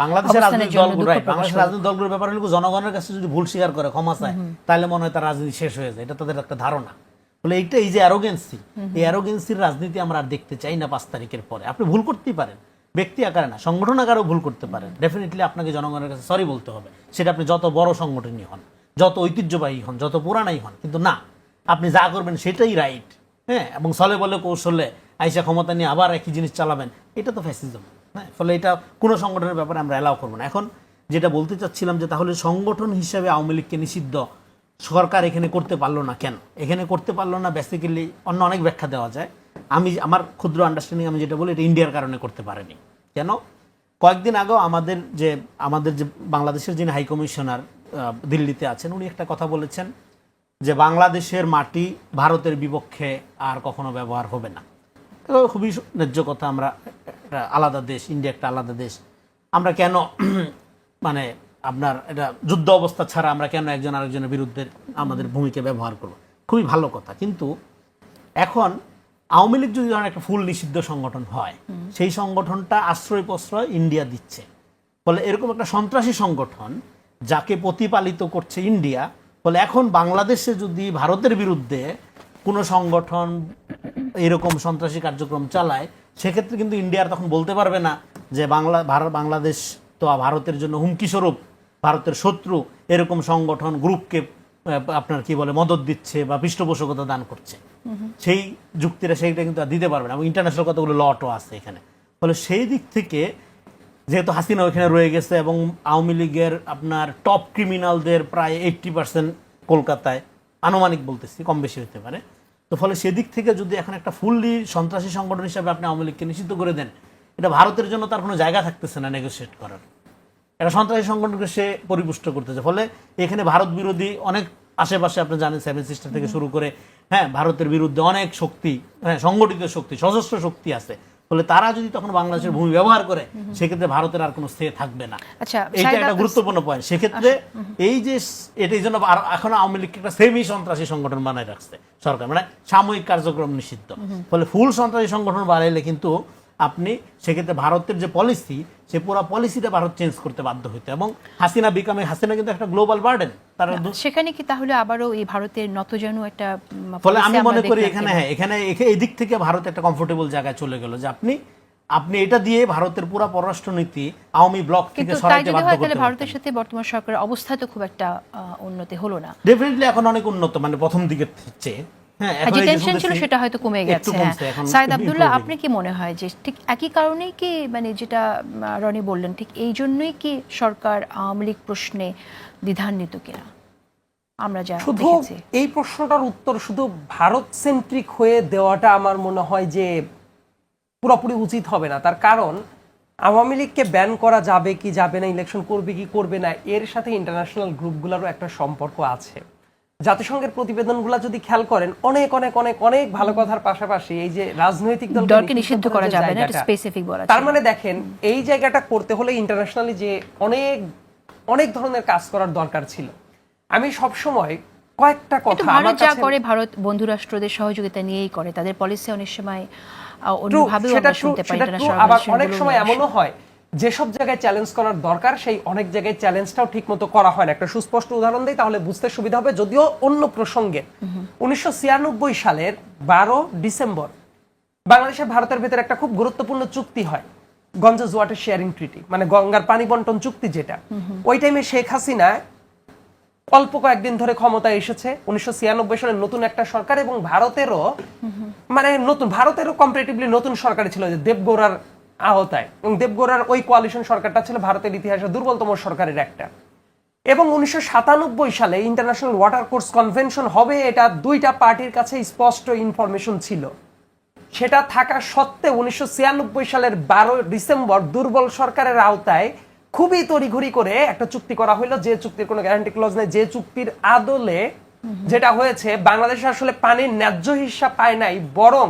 বাংলাদেশের রাজনৈতিক দলগুলোর ব্যাপারে জনগণের কাছে যদি ভুল স্বীকার করে, ক্ষমা চায়, তাহলে মনে হয় তার রাজনীতি শেষ হয়ে যায়। এটা তাদের একটা ধারণা। বলে এইটা, এই যে অ্যারোগেন্সি, এই অ্যারোগেন্সির রাজনীতি আমরা আর দেখতে চাই না 5 তারিখের পরে। আপনি ভুল করতেই পারেন, ব্যক্তি আকারে না, সংগঠন আকারেও ভুল করতে পারেন। ডেফিনেটলি আপনাকে জনগণের কাছে সরি বলতে হবে, সেটা আপনি যত বড় সংগঠনই হন, যত ঐতিহ্যবাহী হন, যত পুরানাই হন। কিন্তু না, আপনি যা করবেন সেটাই রাইট, হ্যাঁ, এবং ছলে বলে কৌশলে আইসা ক্ষমতা নিয়ে আবার একই জিনিস চালাবেন, এটা তো ফ্যাসিজম। হ্যাঁ, ফলে এটা কোনো সংগঠনের ব্যাপারে আমরা অ্যালাউ করবো না। এখন যেটা বলতে চাচ্ছিলাম, যে তাহলে সংগঠন হিসেবে আওয়ামী লীগকে নিষিদ্ধ সরকার এখানে করতে পারলো না কেন? এখানে করতে পারলো না, বেসিক্যালি অন্য অনেক ব্যাখ্যা দেওয়া যায়। আমার ক্ষুদ্র আন্ডারস্ট্যান্ডিং, আমি যেটা বলি, এটা ইন্ডিয়ার কারণে করতে পারেনি। কেন? কয়েকদিন আগেও আমাদের যে বাংলাদেশের যিনি হাই কমিশনার দিল্লিতে আছেন, উনি একটা কথা বলেছেন যে বাংলাদেশের মাটি ভারতের বিপক্ষে আর কখনো ব্যবহার হবে না। খুবই ন্যায্য কথা। আমরা একটা আলাদা দেশ, ইন্ডিয়া একটা আলাদা দেশ, আমরা কেন মানে আপনার এটা যুদ্ধ অবস্থা ছাড়া আমরা কেন একজন আরেকজনের বিরুদ্ধে আমাদের ভূমিকা ব্যবহার করব? খুবই ভালো কথা। কিন্তু এখন আওয়ামী লীগ যদি ধরেন একটা ফুল নিষিদ্ধ সংগঠন হয়, সেই সংগঠনটা আশ্রয় প্রশ্রয় ইন্ডিয়া দিচ্ছে, ফলে এরকম একটা সন্ত্রাসী সংগঠন যাকে প্রতিপালিত করছে ইন্ডিয়া, ফলে এখন বাংলাদেশে যদি ভারতের বিরুদ্ধে কোনো সংগঠন এরকম সন্ত্রাসী কার্যক্রম চালায়, সেক্ষেত্রে কিন্তু ইন্ডিয়ার তখন বলতে পারবে না যে বাংলাদেশ তো ভারতের জন্য হুমকি স্বরূপ, ভারতের শত্রু, এরকম সংগঠন গ্রুপকে আপনার কি বলে মদত দিচ্ছে বা পৃষ্ঠপোষকতা দান করছে। সেই যুক্তিটা সেইটা কিন্তু আর দিতে পারবে না, এবং ইন্টারন্যাশনাল কতগুলো লটও আছে এখানে। ফলে সেই দিক থেকে যেহেতু হাসিনা ওইখানে রয়ে গেছে, এবং আওয়ামী লীগের আপনার টপ ক্রিমিনালদের প্রায় 80% কলকাতায়, আনুমানিক বলতেছি, কম বেশি হতে পারে। তো ফলে সেদিক থেকে যদি এখন একটা ফুললি সন্ত্রাসী সংগঠন হিসাবে আপনি আওয়ামী লীগকে নিষিদ্ধ করে দেন, এটা ভারতের জন্য তার কোনো জায়গা থাকতেছে না নেগোসিয়েট করার। একটা সন্ত্রাসী সংগঠনকে সে পরিপুষ্ট করতেছে। ফলে এখানে ভারত বিরোধী অনেক আশেপাশে আপনি জানেন, 7 সিস্টার থেকে শুরু করে, হ্যাঁ, ভারতের বিরুদ্ধে অনেক শক্তি, হ্যাঁ, সংগঠিত শক্তি, সশস্ত্র শক্তি আছে। ফলে তারা যদি তখন বাংলাদেশের ভূমি ব্যবহার করে, সেক্ষেত্রে ভারতের আর কোনো স্থে থাকবে না। এইটা একটা গুরুত্বপূর্ণ পয়েন্ট। সেক্ষেত্রে এই যে এটা, এই জন্য এখন আওয়ামী লীগকে একটা সেমি সন্ত্রাসী সংগঠন বানায় রাখছে সরকার, মানে সাময়িক কার্যক্রম নিষিদ্ধ। ফলে ফুল সন্ত্রাসী সংগঠন বানাইলে কিন্তু আপনি সেক্ষেত্রে ভারতের যে পলিসি, সে পুরো পলিসিটা ভারত চেঞ্জ করতে বাধ্য হইতো, এবং হাসিনা কিন্তু একটা গ্লোবাল বার্ডেন। সেখানে কি তাহলে আবারও এই ভারতের নতজানু একটা, ফলে আমি মনে করি এখানে এই দিক থেকে ভারত একটা কমফোর্টেবল জায়গায় চলে গেল, যে আপনি আপনি এটা দিয়ে ভারতের পুরো পররাষ্ট্রনীতি আওয়ামী ব্লক থেকে কিন্তু তাই সরাইতে যদি বাধ্য হয় করতে তাহলে ভারতের পারতেন। সাথে বর্তমান সরকারের অবস্থা তো খুব একটা উন্নতি হলো না। ডেফিনেটলি এখন অনেক উন্নত, মানে প্রথম দিকের চেয়ে। হ্যাঁ, এখন যে এই যে টেনশন ছিল শুনতেছি সেটা হয়তো কমে একটু গেছে। হ্যাঁ, কমছে, এখন সাইদ আব্দুল্লাহ, improving। আপনি কি মনে হয় যে ঠিক একই কারণেই কি, মানে যেটা রনি বললেন, ঠিক এই জন্যই কি সরকার আওয়ামী লীগ প্রশ্নে দ্বিধান্বিত কিনা আমরা যা শুধু দেখেছি? এই প্রশ্নটার উত্তর শুধু ভারত সেন্ট্রিক হয়ে দেওয়াটা আমার মনে হয় যে পুরোপুরি উচিত হবে না। তার কারণ আওয়ামী লীগকে ব্যান করা যাবে কি যাবে না, ইলেকশন করবে কি করবে না, এর সাথে ইন্টারন্যাশনাল গ্রুপগুলোরও একটা সম্পর্ক আছে। জাতিসংঘের প্রতিবেদনগুলো যদি খেয়াল করেন, অনেক অনেক অনেক অনেক ভালো কথার পাশাপাশি এই যে রাজনৈতিক দলকে নিষিদ্ধ করা যাবে না, এটা স্পেসিফিক বলা তার ছিল। মানে দেখেন এই জায়গাটা করতে হলে ইন্টারন্যাশনালি যে অনেক অনেক ধরনের কাজ করার দরকার ছিল। আমি সব সময় কয়েকটা কিন্তু কথা ভারত আমার যা কাছে করে, ভারত বন্ধু রাষ্ট্রদের সহযোগিতা নিয়েই করে, তাদের পলিসি অনেক সময় True, অন্যভাবেও সেটা আমরা শুনতে true, পাই। সেটা true, ইন্টারন্যাশনাল আবার অনেক অর্গানাইজেশনগুলোর সময় এমনও হয় যেসব জায়গায় চ্যালেঞ্জ করার দরকার সেই অনেক জায়গায় চ্যালেঞ্জটাও ঠিক মতো করা হয় না। একটা সুস্পষ্ট উদাহরণ দিই তাহলে বুঝতে সুবিধা হবে, যদিও অন্য প্রসঙ্গে। 1996 সালের 12 ডিসেম্বর বাংলাদেশের ভারতের ভেতরে একটা খুব গুরুত্বপূর্ণ চুক্তি হয়, গঞ্জেস ওয়াটার শেয়ারিং ট্রিটি, মানে গঙ্গার পানি বন্টন চুক্তি। যেটা ওই টাইমে শেখ হাসিনা অল্প কয়েকদিন ধরে ক্ষমতায় এসেছে, 1996 সালে নতুন একটা সরকার, এবং ভারতেরও মানে নতুন, ভারতেরও কম্পারেটিভলি নতুন সরকার ছিল যে দেবগৌড়ার আওতায়, এবং দেবগৌড়ার ওই কোয়ালিশন সরকারটা ছিল ভারতের ইতিহাসে দুর্বলতম সরকারের একটা। এবং 1997 সালে ইন্টারন্যাশনাল ওয়াটার কোর্স কনভেনশন হবে, এটা দুইটা পার্টির কাছে স্পষ্ট ইনফরমেশন ছিল। সেটা থাকা সত্ত্বেও 1996 সালের 12 ডিসেম্বর দুর্বল সরকারের আওতায় খুবই তড়িঘড়ি করে একটা চুক্তি করা হলো, যে চুক্তির কোনো গ্যারান্টি ক্লজ নেই, যে চুক্তির আদলে যেটা হয়েছে বাংলাদেশ আসলে পানির ন্যায্য হিস্সা পায় নাই, বরং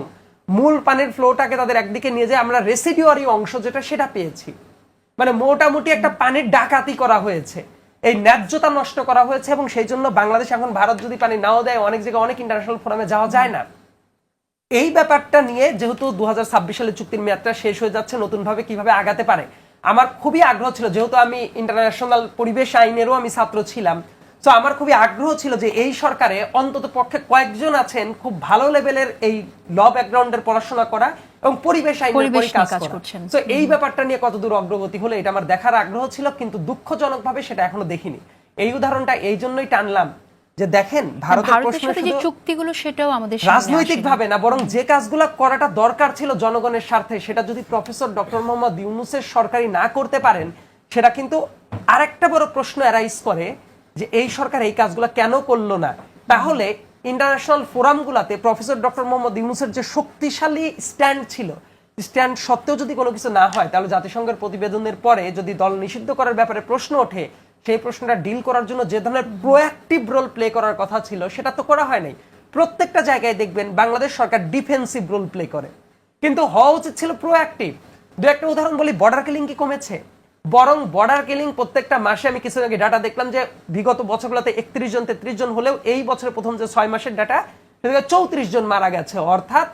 মূল পানির ফ্লোটাকে তাদের একদিকে নিয়ে যায়, আমরা রেসিডিউয়ারি অংশ যেটা সেটা পেয়েছি। মানে মোটামুটি একটা পানির ডাকাতি করা হয়েছে, এই ন্যায্যতা নষ্ট করা হয়েছে, এবং সেই জন্য বাংলাদেশ এখন ভারত যদি পানি নাও দেয় অনেক জায়গায় অনেক ইন্টারন্যাশনাল ফোরামে যাওয়া যায় না। এই ব্যাপারটা নিয়ে যেহেতু 2026 সালে চুক্তির মেয়াদটা শেষ হয়ে যাচ্ছে, নতুনভাবে কিভাবে আগাতে পারে আমার খুবই আগ্রহ ছিল, যেহেতু আমি ইন্টারন্যাশনাল পরিবেশ আইনেরও আমি ছাত্র ছিলাম। তো আমার খুবই আগ্রহ ছিল যে এই সরকারে অন্তত পক্ষে কয়েকজন আছেন খুব ভালো লেভেলের এই ল ব্যাকগ্রাউন্ডের পড়াশোনা করা এবং পরিবেশ আইনের উপর পরিবেশ নিয়ে কাজ কাজ করা। করছেন। তো এই ব্যাপারটা নিয়ে কতদূর অগ্রগতি হলো এটা আমার দেখার আগ্রহ ছিল, কিন্তু দুঃখজনকভাবে সেটা এখনো দেখিনি। এই উদাহরণটা এই জন্যই টানলাম যে দেখেন ভারতের ভারতের প্রশ্ন সাথে যে শুধু চুক্তিগুলো সেটাও আমাদের সামনে রাজনৈতিক আসেনি। ভাবে না, বরং যে কাজগুলো করাটা দরকার ছিল জনগণের স্বার্থে, সেটা যদি প্রফেসর ডক্টর মোহাম্মদ ইউনূসের সরকারি না করতে পারেন, সেটা কিন্তু আরেকটা বড় প্রশ্ন অ্যারাইজ করে যে এই সরকার এই কাজগুলো কেন করলো না। তাহলে ইন্টারন্যাশনাল ফোরামগুলোতে প্রফেসর ডক্টর মোহাম্মদ ইউনূসের যে শক্তিশালী স্ট্যান্ড ছিল, স্ট্যান্ড সত্ত্বেও যদি কোনো কিছু না হয়, তাহলে জাতিসংঘের প্রতিবেদনের পরে যদি দল নিষিদ্ধ করার ব্যাপারে প্রশ্ন ওঠে, সেই প্রশ্নটা ডিল করার জন্য যে ধরনের প্রোঅ্যাক্টিভ রোল প্লে করার কথা ছিল সেটা তো করা হয় নাই। প্রত্যেকটা জায়গায় দেখবেন বাংলাদেশ সরকার ডিফেন্সিভ রোল প্লে করে, কিন্তু হওয়া উচিত ছিল প্রোঅ্যাক্টিভ। দু একটা উদাহরণ বলি, বর্ডার কিলিং কি কমেছে? বরং বর্ডার কিলিং প্রত্যেকটা মাসে, আমি কিছু আগে ডাটা দেখলাম যে বিগত বছরগুলোতে 31 জন 33 জন হলেও এই বছরের প্রথম যে 6 মাসের ডাটা 34 জন মারা গেছে, অর্থাৎ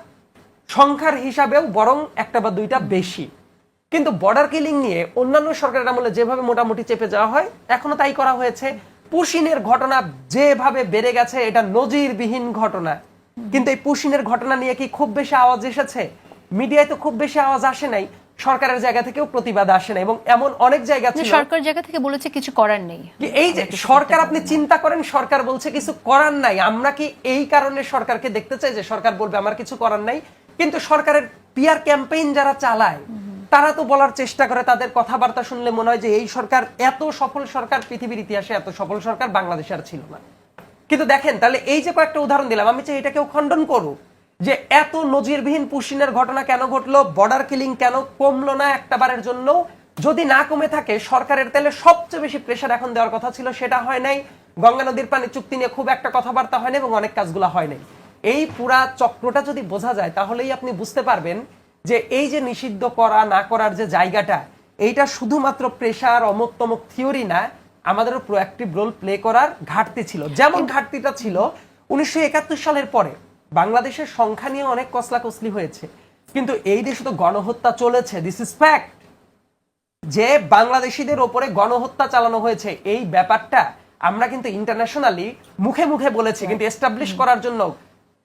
সংখ্যার হিসাবেও বরং একটা বা দুইটা বেশি। কিন্তু বর্ডার কিলিং নিয়ে অন্যান্য সরকারের আমলে যেভাবে মোটামুটি চেপে যাওয়া হয় এখনো তাই করা হয়েছে। পুশিনের ঘটনা যেভাবে বেড়ে গেছে এটা নজিরবিহীন ঘটনা, কিন্তু এই পুশিনের ঘটনা নিয়ে কি খুব বেশি আওয়াজ এসেছে? মিডিয়ায় তো খুব বেশি আওয়াজ আসে নাই, সরকারের জায়গা থেকেও প্রতিবাদ আসে না, এবং এমন অনেক জায়গা ছিল সরকার জায়গা থেকে বলেছে কিছু করার নেই। এই যে সরকার, আপনি চিন্তা করেন, সরকার বলছে কিছু করার নাই। আমরা কি এই কারণে সরকারকে দেখতে চাই যে সরকার বলবে আমার কিছু করার নাই? কিন্তু সরকারের পিআর ক্যাম্পেইন যারা চালায় তারা তো বলার চেষ্টা করে, তাদের কথাবার্তা শুনলে মনে হয় যে এই সরকার এত সফল সরকার, পৃথিবীর ইতিহাসে এত সফল সরকার বাংলাদেশে আর ছিল না। কিন্তু দেখেন, তাহলে এই যে কয়েকটা উদাহরণ দিলাম, আমি চাই এটাকেও খণ্ডন করুক যে এত নজিরবিহীন পুশিনের ঘটনা কেন ঘটলো, বর্ডার কিলিং কেন কমলো না একটাবারের জন্য? যদি না কমে থাকে, সরকারের তাহলে সবচেয়ে বেশি প্রেশার এখন দেওয়ার কথা ছিল, সেটা হয় নাই। গঙ্গা নদীর পানি চুক্তি নিয়ে খুব একটা কথাবার্তা হয় না এবং অনেক কাজগুলো হয় নাই। এই পুরা চক্রটা যদি বোঝা যায় তাহলেই আপনি বুঝতে পারবেন যে এই যে নিষিদ্ধ করা না করার যে জায়গাটা, এইটা শুধুমাত্র প্রেশার অমুক তমুক থিওরি না, আমাদেরও প্রোঅ্যাক্টিভ রোল প্লে করার ঘাটতি ছিল। যেমন ঘাটতিটা ছিল 1971 সালের পরে বাংলাদেশের সংখ্যা নিয়ে অনেক কসলাকসলি হয়েছে, কিন্তু এই দেশে তো গণহত্যা চলেছে, দিস ইজ ফ্যাক্ট। যে বাংলাদেশিদের ওপরে গণহত্যা চালানো হয়েছে, এই ব্যাপারটা আমরা কিন্তু ইন্টারন্যাশনালি মুখে মুখে বলেছি, কিন্তু এস্টাবলিশ করার জন্য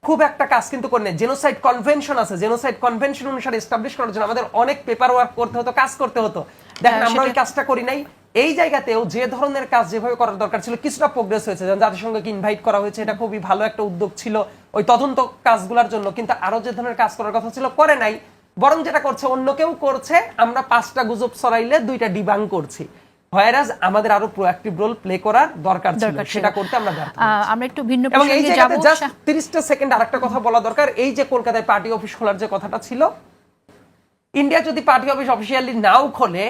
খুব একটা কাজ কিন্তু করে নেই। জেনোসাইড কনভেনশন আছে, জেনোসাইড কনভেনশন অনুসারে এস্টাবলিশ করার জন্য আমাদের অনেক পেপার ওয়ার্ক করতে হতো, কাজ করতে হতো। দেখেন আমরা ওই কাজটা করি নাই। এই জায়গাতেও যে ধরনের কাজ যেভাবে করার দরকার ছিল কিছুটা প্রোগ্রেস হয়েছে, যেমন জাতিসংঘকে ইনভাইট করা হয়েছে, এটা খুবই ভালো একটা উদ্যোগ ছিল ওই তদন্ত কাজগুলোর জন্য, কিন্তু আরো যে ধরনের কাজ করার কথা ছিল করে নাই, বরং যেটা করছে অন্য কেউ করছে, আমরা 5টা গুজব ছড়াইলে 2টা ডিবাং করছি। হোয়ারাজ আমাদের আরো প্রোঅ্যাক্টিভ রোল প্লে করার দরকার ছিল, সেটা করতে আমরা ব্যর্থ হয়েছি। আমরা একটু ভিন্ন এবং এই প্রসঙ্গে যাব। জায়গাতে জাস্ট 30টা সেকেন্ড আরেকটা কথা বলা দরকার। এই যে কলকাতায় পার্টি অফিস খোলার যে কথাটা ছিল, ইন্ডিয়া যদি পার্টি অফিস অফিসিয়ালি নাও খোলে,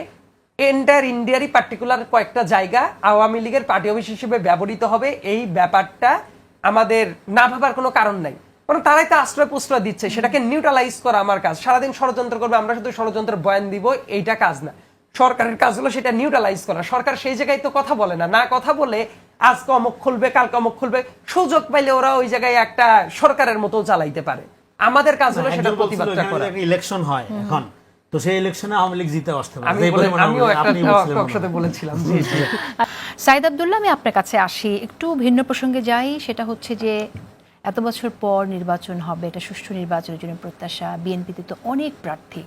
এন্টায়ার ইন্ডিয়ারই পার্টিকুলার কয়েকটা জায়গা আওয়ামী লীগের পার্টি অফিস হিসেবে ব্যবহৃত হবে, এই ব্যাপারটা আমাদের না ভাবার কোনো কারণ নাই। কারণ তারাই তো আশ্রয় প্রশ্রয় দিচ্ছে, সেটাকে নিউট্রালাইজ করা আমার কাজ। সারাদিন ষড়যন্ত্র করবে, আমরা শুধু ষড়যন্ত্রের বয়ান দিব, এইটা কাজ না। সরকারের কাজ হলো সেটা নিউট্রালাইজ করা। সরকার সেই জায়গায় তো কথা বলে না, না কথা বলে আজকে অমুক খুলবে, কালকে অমুক খুলবে, সুযোগ পাইলে ওরা ওই জায়গায় একটা সরকারের মতো চালাইতে পারে। আমাদের কাজ হলো সেটা প্রতিবাদটা করা। ইলেকশন হয় এখন, তো সেই ইলেকশনে আওয়ামী লীগ জিতে আসতে পারে। আমিও একটা টকশোতে বলেছিলাম। জি জি। সাইদ আব্দুল্লাহ, আমি আপনার কাছে আসি, একটু ভিন্ন প্রসঙ্গে যাই। সেটা হচ্ছে যে এত বছর পর নির্বাচন হবে, এটা সুষ্ঠু নির্বাচনের জন্য প্রত্যাশা। বিএনপিতে তো অনেক প্রার্থী,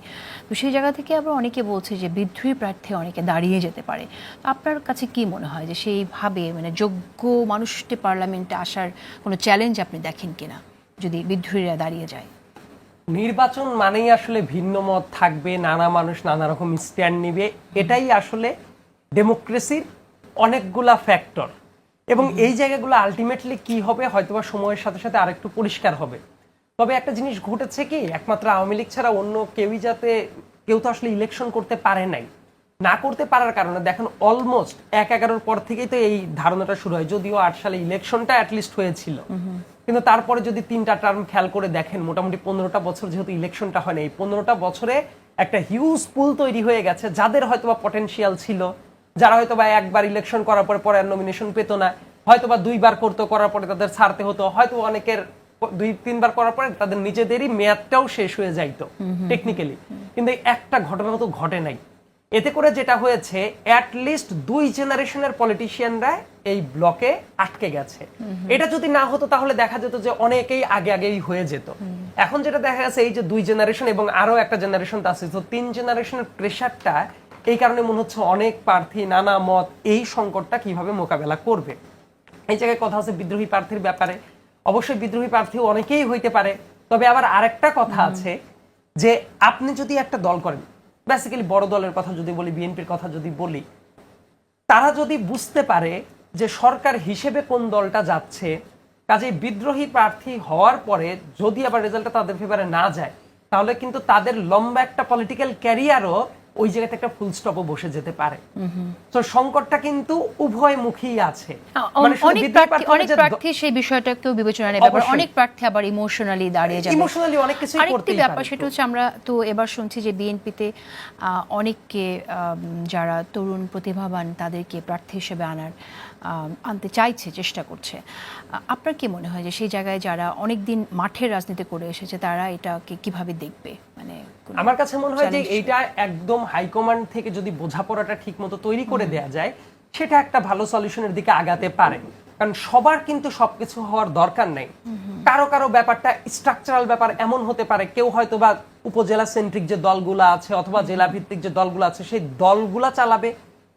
তো সেই জায়গা থেকে আবার অনেকে বলছে যে বিদ্রোহী প্রার্থী অনেকে দাঁড়িয়ে যেতে পারে। তো আপনার কাছে কি মনে হয় যে সেইভাবে মানে যোগ্য মানুষটি পার্লামেন্টে আসার কোনো চ্যালেঞ্জ আপনি দেখেন কিনা যদি বিদ্রোহীরা দাঁড়িয়ে যায়? নির্বাচন মানেই আসলে ভিন্ন মত থাকবে, নানা মানুষ নানা রকম স্ট্যান্ড নিবে, এটাই আসলে ডেমোক্রেসির অনেকগুলা ফ্যাক্টর। এবং এই জায়গাগুলো আলটিমেটলি কি হবে হয়তোবা সময়ের সাথে সাথে আরেকটু পরিষ্কার হবে। তবে একটা জিনিস ঘটেছে কি, একমাত্র আওয়ামী লীগ ছাড়া অন্য কেউই কেউ তো আসলে ইলেকশন করতে পারে নাই। না করতে পারার কারণে দেখেন অলমোস্ট 1/11 পর থেকেই তো এই ধারণাটা শুরু হয়, যদিও 8 সালে ইলেকশনটা অ্যাটলিস্ট হয়েছিল, কিন্তু তারপরে যদি 3টা টার্ম খেয়াল করে দেখেন, মোটামুটি 15টা বছর যেহেতু ইলেকশনটা হয় না, এই 15টা বছরে একটা হিউজ পুল তৈরি হয়ে গেছে যাদের হয়তোবা পটেনশিয়াল ছিল, যারা হয়তোবা একবার ইলেকশন করার পরে আর নমিনেশন পেতো না, হয়তোবা 2বার করতো, করার পরে তাদের ছাড়তে হতো, হয়তো অনেকের 2-3বার করার পরে তাদের নিজেদেরই মেয়াদটাও শেষ হয়ে যাইতো টেকনিক্যালি। কিন্তু একটা ঘটনা তো ঘটে নাই। এতে করে যেটা হয়েছে, অ্যাটলিস্ট 2 জেনারেশনের পলিটিশিয়ানরা এই ব্লকে আটকে গেছে। এটা যদি না হতো তাহলে দেখা যেত যে অনেকেই আগেই হয়ে যেত। এখন যেটা দেখা গেছে, এই যে 2 জেনারেশন এবং আরো একটা জেনারেশন আছে, তো 3 জেনারেশনের প্রেশারটা এই কারণে মনে হচ্ছে অনেক প্রার্থী নানা মত এই সংকটটা কিভাবে মোকাবেলা করবে। এই জায়গায় কথা আছে বিদ্রোহী প্রার্থীর ব্যাপারে। অবশ্যই বিদ্রোহী প্রার্থী অনেকেই হইতে পারে, তবে আবার আরেকটা কথা আছে যে আপনি যদি একটা দল করেন, বেসিক্যালি বড় দলের কথা যদি বলি, বিএনপির কথা যদি বলি, তারা যদি বুঝতে পারে যে সরকার হিসেবে কোন দলটা যাচ্ছে, কাজেই বিদ্রোহী প্রার্থী হওয়ার পরে যদি আবার রেজাল্টটা তাদের ফেভারে না যায়, তাহলে কিন্তু তাদের লম্বা একটা পলিটিক্যাল ক্যারিয়ারও ওই জায়গাতে একটা ফুল স্টপও বসে যেতে পারে। তো সংকটটা কিন্তু উভয়মুখী আছে। অনেক প্রার্থী সেই বিষয়টাকেও বিবেচনা নেবে, আবার অনেক প্রার্থী আবার ইমোশনালি দাঁড়িয়ে যাবে, ইমোশনালি অনেক কিছু করতে পারে। ব্যাপার সেটা হচ্ছে, আমরা তো এবার শুনছি যে বিএনপিতে অনেককে যারা তরুণ প্রতিভাবান তাদেরকে প্রার্থী হিসেবে আনতে চাইছে, চেষ্টা করছে। আপনার কি মনে হয় যে সেই জায়গায় যারা অনেকদিন মাঠের রাজনীতি করে এসেছে তারা এটাকে কিভাবে দেখবে? মানে আমার কাছে মনে হয় যে এইটা একদম হাইকমান্ড থেকে যদি বোঝাপড়াটা ঠিক মতো তৈরি করে দেয়া যায়, সেটা একটা ভালো সলিউশনের দিকে আগাতে পারে। কারণ সবার কিন্তু সবকিছু হওয়ার দরকার নেই। কারো কারো ব্যাপারটা স্ট্রাকচারাল ব্যাপার এমন হতে পারে, কেউ হয়তো বা উপজেলা সেন্ট্রিক যে দলগুলো আছে অথবা জেলা ভিত্তিক যে দলগুলো আছে সেই দলগুলা চালাবে,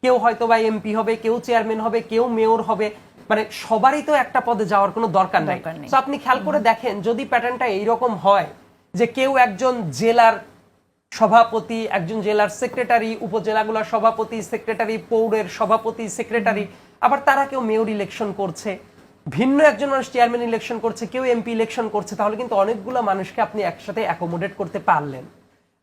কেউ হয়তো বা এমপি হবে, কেউ চেয়ারম্যান হবে, কেউ মেয়র হবে, মানে সবারই তো একটা পদে যাওয়ার কোনো দরকার নাই। তো আপনি খেয়াল করে দেখেন, যদি প্যাটার্নটা এইরকম হয় যে কেউ একজন জেলার সভাপতি, একজন জেলার সেক্রেটারি, উপজেলাগুলোর সভাপতি সেক্রেটারি, পৌরের সভাপতি সেক্রেটারি, আবার তারা কেউ মেয়র ইলেকশন করছে, ভিন্ন একজন মানুষ চেয়ারম্যান ইলেকশন করছে, কেউ এমপি ইলেকশন করছে, তাহলে কিন্তু অনেকগুলো মানুষকে আপনি একসাথে অ্যাকোমোডেট করতে পারলেন।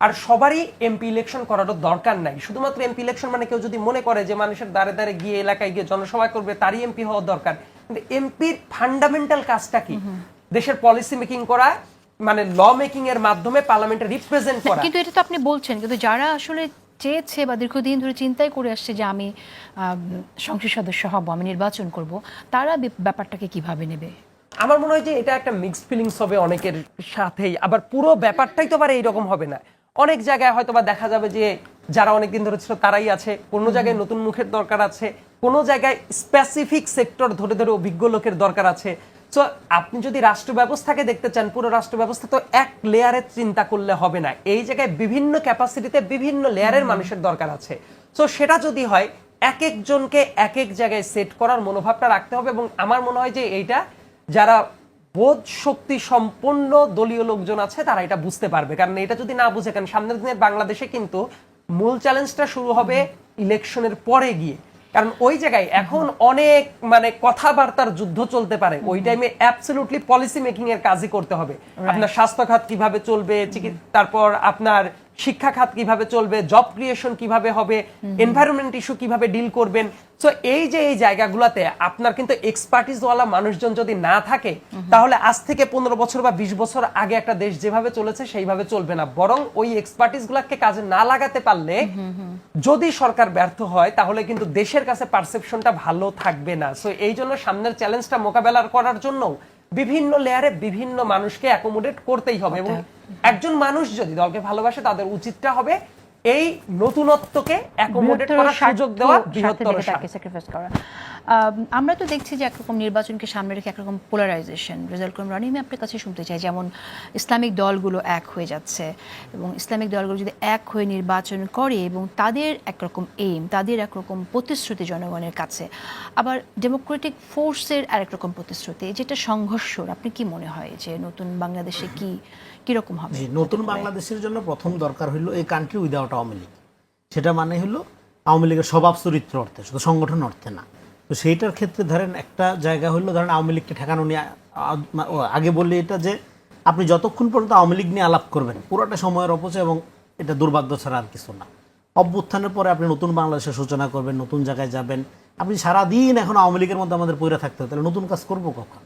আর সবারই এমপি ইলেকশন করারও দরকার নাই। শুধুমাত্র এমপি ইলেকশন মানে কেউ যদি মনে করে যে মানুষের দ্বারে দ্বারে গিয়ে এলাকায় গিয়ে জনসভা করবে তারই এমপি হওয়ার দরকার, কিন্তু এমপির ফান্ডামেন্টাল কাজটা কি? দেশের পলিসি মেকিং করা, মানে ল মেকিং এর মাধ্যমে পার্লামেন্টে রিপ্রেজেন্ট করা। কিন্তু এটা তো আপনি বলছেন, কিন্তু যারা আসলে চেয়েছে বা দীর্ঘদিন ধরে চিন্তাই করে আসছে যে আমি সংসদ সদস্য হব, আমি নির্বাচন করব, তারা ব্যাপারটাকে কিভাবে নেবে? আমার মনে হয় যে এটা একটা মিক্সড ফিলিংস হবে অনেকের সাথেই। আবার পুরো ব্যাপারটাই তো আবার এইরকম হবে না। অনেক জায়গায় হয়তো বা দেখা যাবে যে যারা অনেকদিন ধরে ছিল তারাই আছে, কোনো জায়গায় নতুন মুখের দরকার আছে, কোনো জায়গায় স্পেসিফিক সেক্টর ধরে ধরে অভিজ্ঞ লোকের দরকার আছে। সো আপনি যদি রাষ্ট্র ব্যবস্থাকে দেখতে চান, পুরো রাষ্ট্র ব্যবস্থা তো এক লেয়ারে চিন্তা করলে হবে না, এই জায়গায় বিভিন্ন ক্যাপাসিটিতে বিভিন্ন লেয়ারের মানুষের দরকার আছে। সো সেটা যদি হয় এক একজনকে এক এক জায়গায় সেট করার মনোভাবটা রাখতে হবে, এবং আমার মনে হয় যে এইটা যারা বোধ শক্তি সম্পন্ন দলীয় লোকজন আছে তারা এটা বুঝতে পারবে। কারণ এটা যদি না বুঝে, কারণ সামনের দিনের বাংলাদেশে কিন্তু মূল চ্যালেঞ্জটা শুরু হবে ইলেকশনের পরে গিয়ে, কারণ ওই জায়গায় এখন অনেক মানে কথাবার্তার যুদ্ধ চলতে পারে। ওই টাইমে অ্যাবসলিউটলি পলিসি মেকিং এর কাজই করতে হবে। আপনার স্বাস্থ্য খাত কিভাবে চলবে, তারপর আপনার শিক্ষা খাত কিভাবে চলবে, জব ক্রিয়েশন কিভাবে হবে, এনভায়রনমেন্ট ইস্যু কিভাবে ডিল করবেন। সো এই যে এই জায়গাগুলোতে আপনার কিন্তু এক্সপার্টিস ওয়ালা মানুষজন যদি না থাকে, তাহলে আজ থেকে 15 বছর বা 20 বছর আগে একটা দেশ যেভাবে চলেছে সেইভাবে চলবে না। বরং ওই এক্সপার্টিস গুলাকে কাজে না লাগাতে পারলে, যদি সরকার ব্যর্থ হয়, তাহলে কিন্তু দেশের কাছে পারসেপশনটা ভালো থাকবে না। সো এই জন্য সামনের চ্যালেঞ্জটা মোকাবেলা করার জন্য বিভিন্ন লেয়ারে বিভিন্ন মানুষকে অ্যাকোমোডেট করতেই হবে, এবং একজন মানুষ যদি দলকে ভালোবাসে তাদের উচিতটা হবে এই নতুনত্বকে অ্যাকোমোডেট করার সুযোগ দেওয়া, বৃহত্তর স্যাক্রিফাইস করা। আমরা তো দেখছি যে একরকম নির্বাচনকে সামনে রেখে একরকম পোলারাইজেশন। রেজাল্ট করিম রানী, আমি আপনার কাছে শুনতে চাই, যেমন ইসলামিক দলগুলো এক হয়ে যাচ্ছে, এবং ইসলামিক দলগুলো যদি এক হয়ে নির্বাচন করে এবং তাদের একরকম এইম, তাদের একরকম প্রতিশ্রুতি জনগণের কাছে, আবার ডেমোক্রেটিক ফোর্সের আরেক রকম প্রতিশ্রুতি, যেটা সংঘর্ষর, আপনি কি মনে হয় যে নতুন বাংলাদেশে কিরকম হবে? নতুন বাংলাদেশের জন্য প্রথম দরকার হলো এই কান্ট্রি উইদাউট আওয়ামী লীগ। সেটা মানে হলো আওয়ামী লীগের স্বভাব চরিত্র অর্থে, শুধু সংগঠন অর্থে না। তো সেইটার ক্ষেত্রে ধরেন একটা জায়গা হলো, ধরেন আওয়ামী লীগকে ঠেকানো নিয়ে আগে বললে এটা যে আপনি যতক্ষণ পর্যন্ত আওয়ামী লীগ নিয়ে আলাপ করবেন পুরোটা সময়ের অপচয়, এবং এটা দুর্ভাগ্য ছাড়া আর কিছু না। অভ্যুত্থানের পরে আপনি নতুন বাংলাদেশের সূচনা করবেন, নতুন জায়গায় যাবেন, আপনি সারাদিন এখন আওয়ামী লীগের মধ্যে আমাদের পইরা থাকতে হবে, তাহলে নতুন কাজ করবো কখন?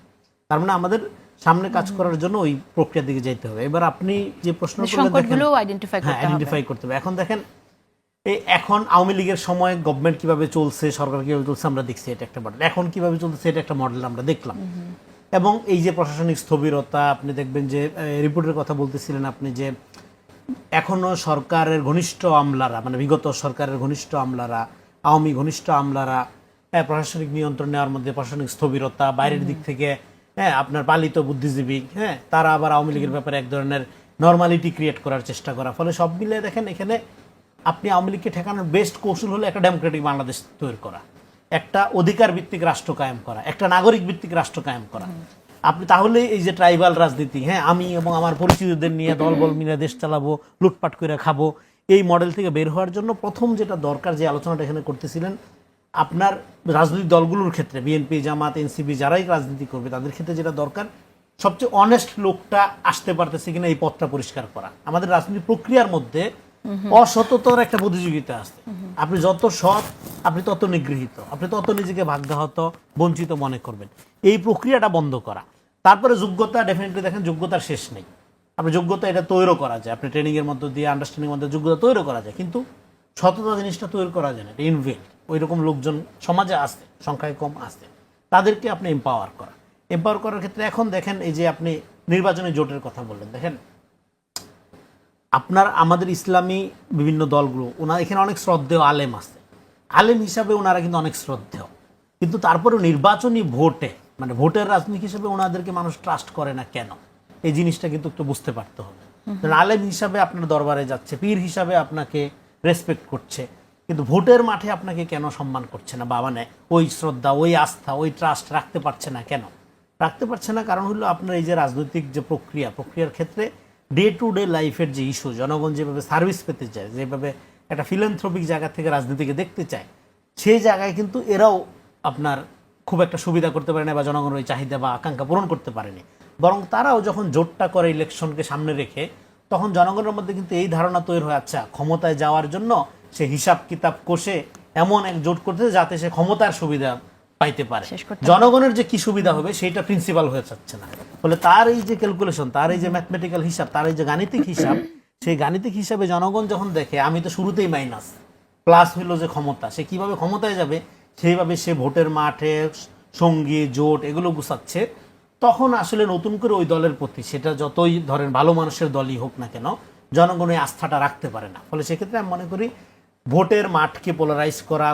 তার মানে আমাদের সামনে কাজ করার জন্য ওই প্রক্রিয়ার দিকে যেতে হবে। এবার আপনি যে প্রশ্ন আইডেন্টিফাই করতে হবে। এখন দেখেন এখন আওয়ামী লীগের সময় গভর্নমেন্ট কিভাবে চলছে, সরকার কিভাবে চলছে আমরা দেখছি, এটা একটা মডেল। এখন কিভাবে চলছে এটা একটা মডেল আমরা দেখলাম। এবং এই যে প্রশাসনিক স্থবিরতা, আপনি দেখবেন যে রিপোর্টের কথা বলতেছিলেন আপনি, যে এখনো সরকারের ঘনিষ্ঠ আমলারা, মানে বিগত সরকারের ঘনিষ্ঠ আমলারা, আওয়ামী ঘনিষ্ঠ আমলারা প্রশাসনিক নিয়ন্ত্রণ নেওয়ার মধ্যে প্রশাসনিক স্থবিরতা, বাইরের দিক থেকে আপনার পালিত বুদ্ধিজীবী, তারা আবার আওয়ামী লীগের ব্যাপারে এক ধরনের নর্মালিটি ক্রিয়েট করার চেষ্টা করা, ফলে সব মিলে দেখেন এখানে আপনি আওয়ামী লীগকে ঠেকানোর বেস্ট কৌশল হলো একটা ডেমোক্রেটিক বাংলাদেশ তৈরি করা, একটা অধিকার ভিত্তিক রাষ্ট্র কায়েম করা, একটা নাগরিক ভিত্তিক রাষ্ট্র কায়েম করা। আপনি তাহলে এই যে ট্রাইবাল রাজনীতি, আমি এবং আমার পরিচিতদের নিয়ে দলবল মিলে দেশ চালাবো, লুটপাট করে খাবো, এই মডেল থেকে বের হওয়ার জন্য প্রথম যেটা দরকার, যে আলোচনাটা এখানে করতেছিলেন, আপনার রাজনৈতিক দলগুলোর ক্ষেত্রে বিএনপি, জামাত, এনসিপি যারাই রাজনীতি করবে তাদের ক্ষেত্রে যেটা দরকার, সবচেয়ে অনেস্ট লোকটা আসতে পারতেছে কিনা এই পথটা পরিষ্কার করা। আমাদের রাজনৈতিক প্রক্রিয়ার মধ্যে অসততার একটা প্রতিযোগিতা আছে। আপনি যত সৎ আপনি তত নিগৃহীত, আপনি তত নিজেকে ভাগ্যাহত, বঞ্চিত মনে করবেন। এই প্রক্রিয়াটা বন্ধ করা। তারপরে যোগ্যতা, ডেফিনেটলি দেখেন যোগ্যতার শেষ নেই। আপনি যোগ্যতা এটা তৈরি করা যায়, আপনি ট্রেনিং এর মধ্যে দিয়ে, আন্ডারস্ট্যান্ডিং এর মধ্যে যোগ্যতা তৈরি করা যায়, কিন্তু সততা জিনিসটা তৈরি করা যায় না, এটা ইনভেন্ট। ওই রকম লোকজন সমাজে আসছে, সংখ্যায় কম আসছে, তাদেরকে আপনি এম্পাওয়ার করার ক্ষেত্রে এখন দেখেন এই যে আপনি নির্বাচনী জোটের কথা বললেন, দেখেন আপনার আমাদের ইসলামী বিভিন্ন দলগুলো, ওনার এখানে অনেক শ্রদ্ধেয় আলেম আছে, আলেম হিসাবে ওনারা কিন্তু অনেক শ্রদ্ধেয়, কিন্তু তারপরেও নির্বাচনী ভোটে, মানে ভোটের রাজনীতি হিসেবে ওনাদেরকে মানুষ ট্রাস্ট করে না কেন, এই জিনিসটা কিন্তু একটু বুঝতে পারতে হবে। আলেম হিসাবে আপনার দরবারে যাচ্ছে, পীর হিসাবে আপনাকে রেসপেক্ট করছে, কিন্তু ভোটের মাঠে আপনাকে কেন সম্মান করছে না, বা মানে ওই শ্রদ্ধা, ওই আস্থা, ওই ট্রাস্ট রাখতে পারছে না কেন? রাখতে পারছে না কারণ হলো আপনার এই যে রাজনৈতিক যে প্রক্রিয়ার ক্ষেত্রে ডে টু ডে লাইফের যে ইস্যু, জনগণ যেভাবে সার্ভিস পেতে চায়, যেভাবে একটা ফিলান্থ্রপিক জায়গা থেকে রাজনীতিকে দেখতে চায়, সেই জায়গায় কিন্তু এরাও আপনার খুব একটা সুবিধা করতে পারে না, বা জনগণের ওই চাহিদা বা আকাঙ্ক্ষা পূরণ করতে পারেনি। বরং তারাও যখন জোটটা করে ইলেকশনকে সামনে রেখে, তখন জনগণের মধ্যে কিন্তু এই ধারণা তৈরি হয়, আচ্ছা ক্ষমতায় যাওয়ার জন্য সে হিসাব কিতাব কষে এমন এক জোট করতেছে যাতে সে ক্ষমতার সুবিধা পাইতে পারে, জনগণের যে কি সুবিধা হবে সেইটা প্রিন্সিপাল হয়ে যাচ্ছে না। ফলে তার এই যে ক্যালকুলেশন, তার এই যে ম্যাথমেটিক্যাল হিসাব, তার এই যে গাণিতিক হিসাব, সেই গাণিতিক হিসাবে জনগণ যখন দেখে আমি তো শুরুতেই মাইনাস, প্লাস হইলো যে ক্ষমতা, সে কিভাবে ক্ষমতায় যাবে সেইভাবে সে ভোটের মাঠে সঙ্গী জোট এগুলো গুছাচ্ছে, তখন আসলে নতুন করে ওই দলের প্রতি, সেটা যতই ধরেন ভালো মানুষের দলই হোক না কেন, জনগণ এই আস্থাটা রাখতে পারে না। ফলে সেক্ষেত্রে আমি মনে করি ভোটের মাঠকে পোলারাইজ করা,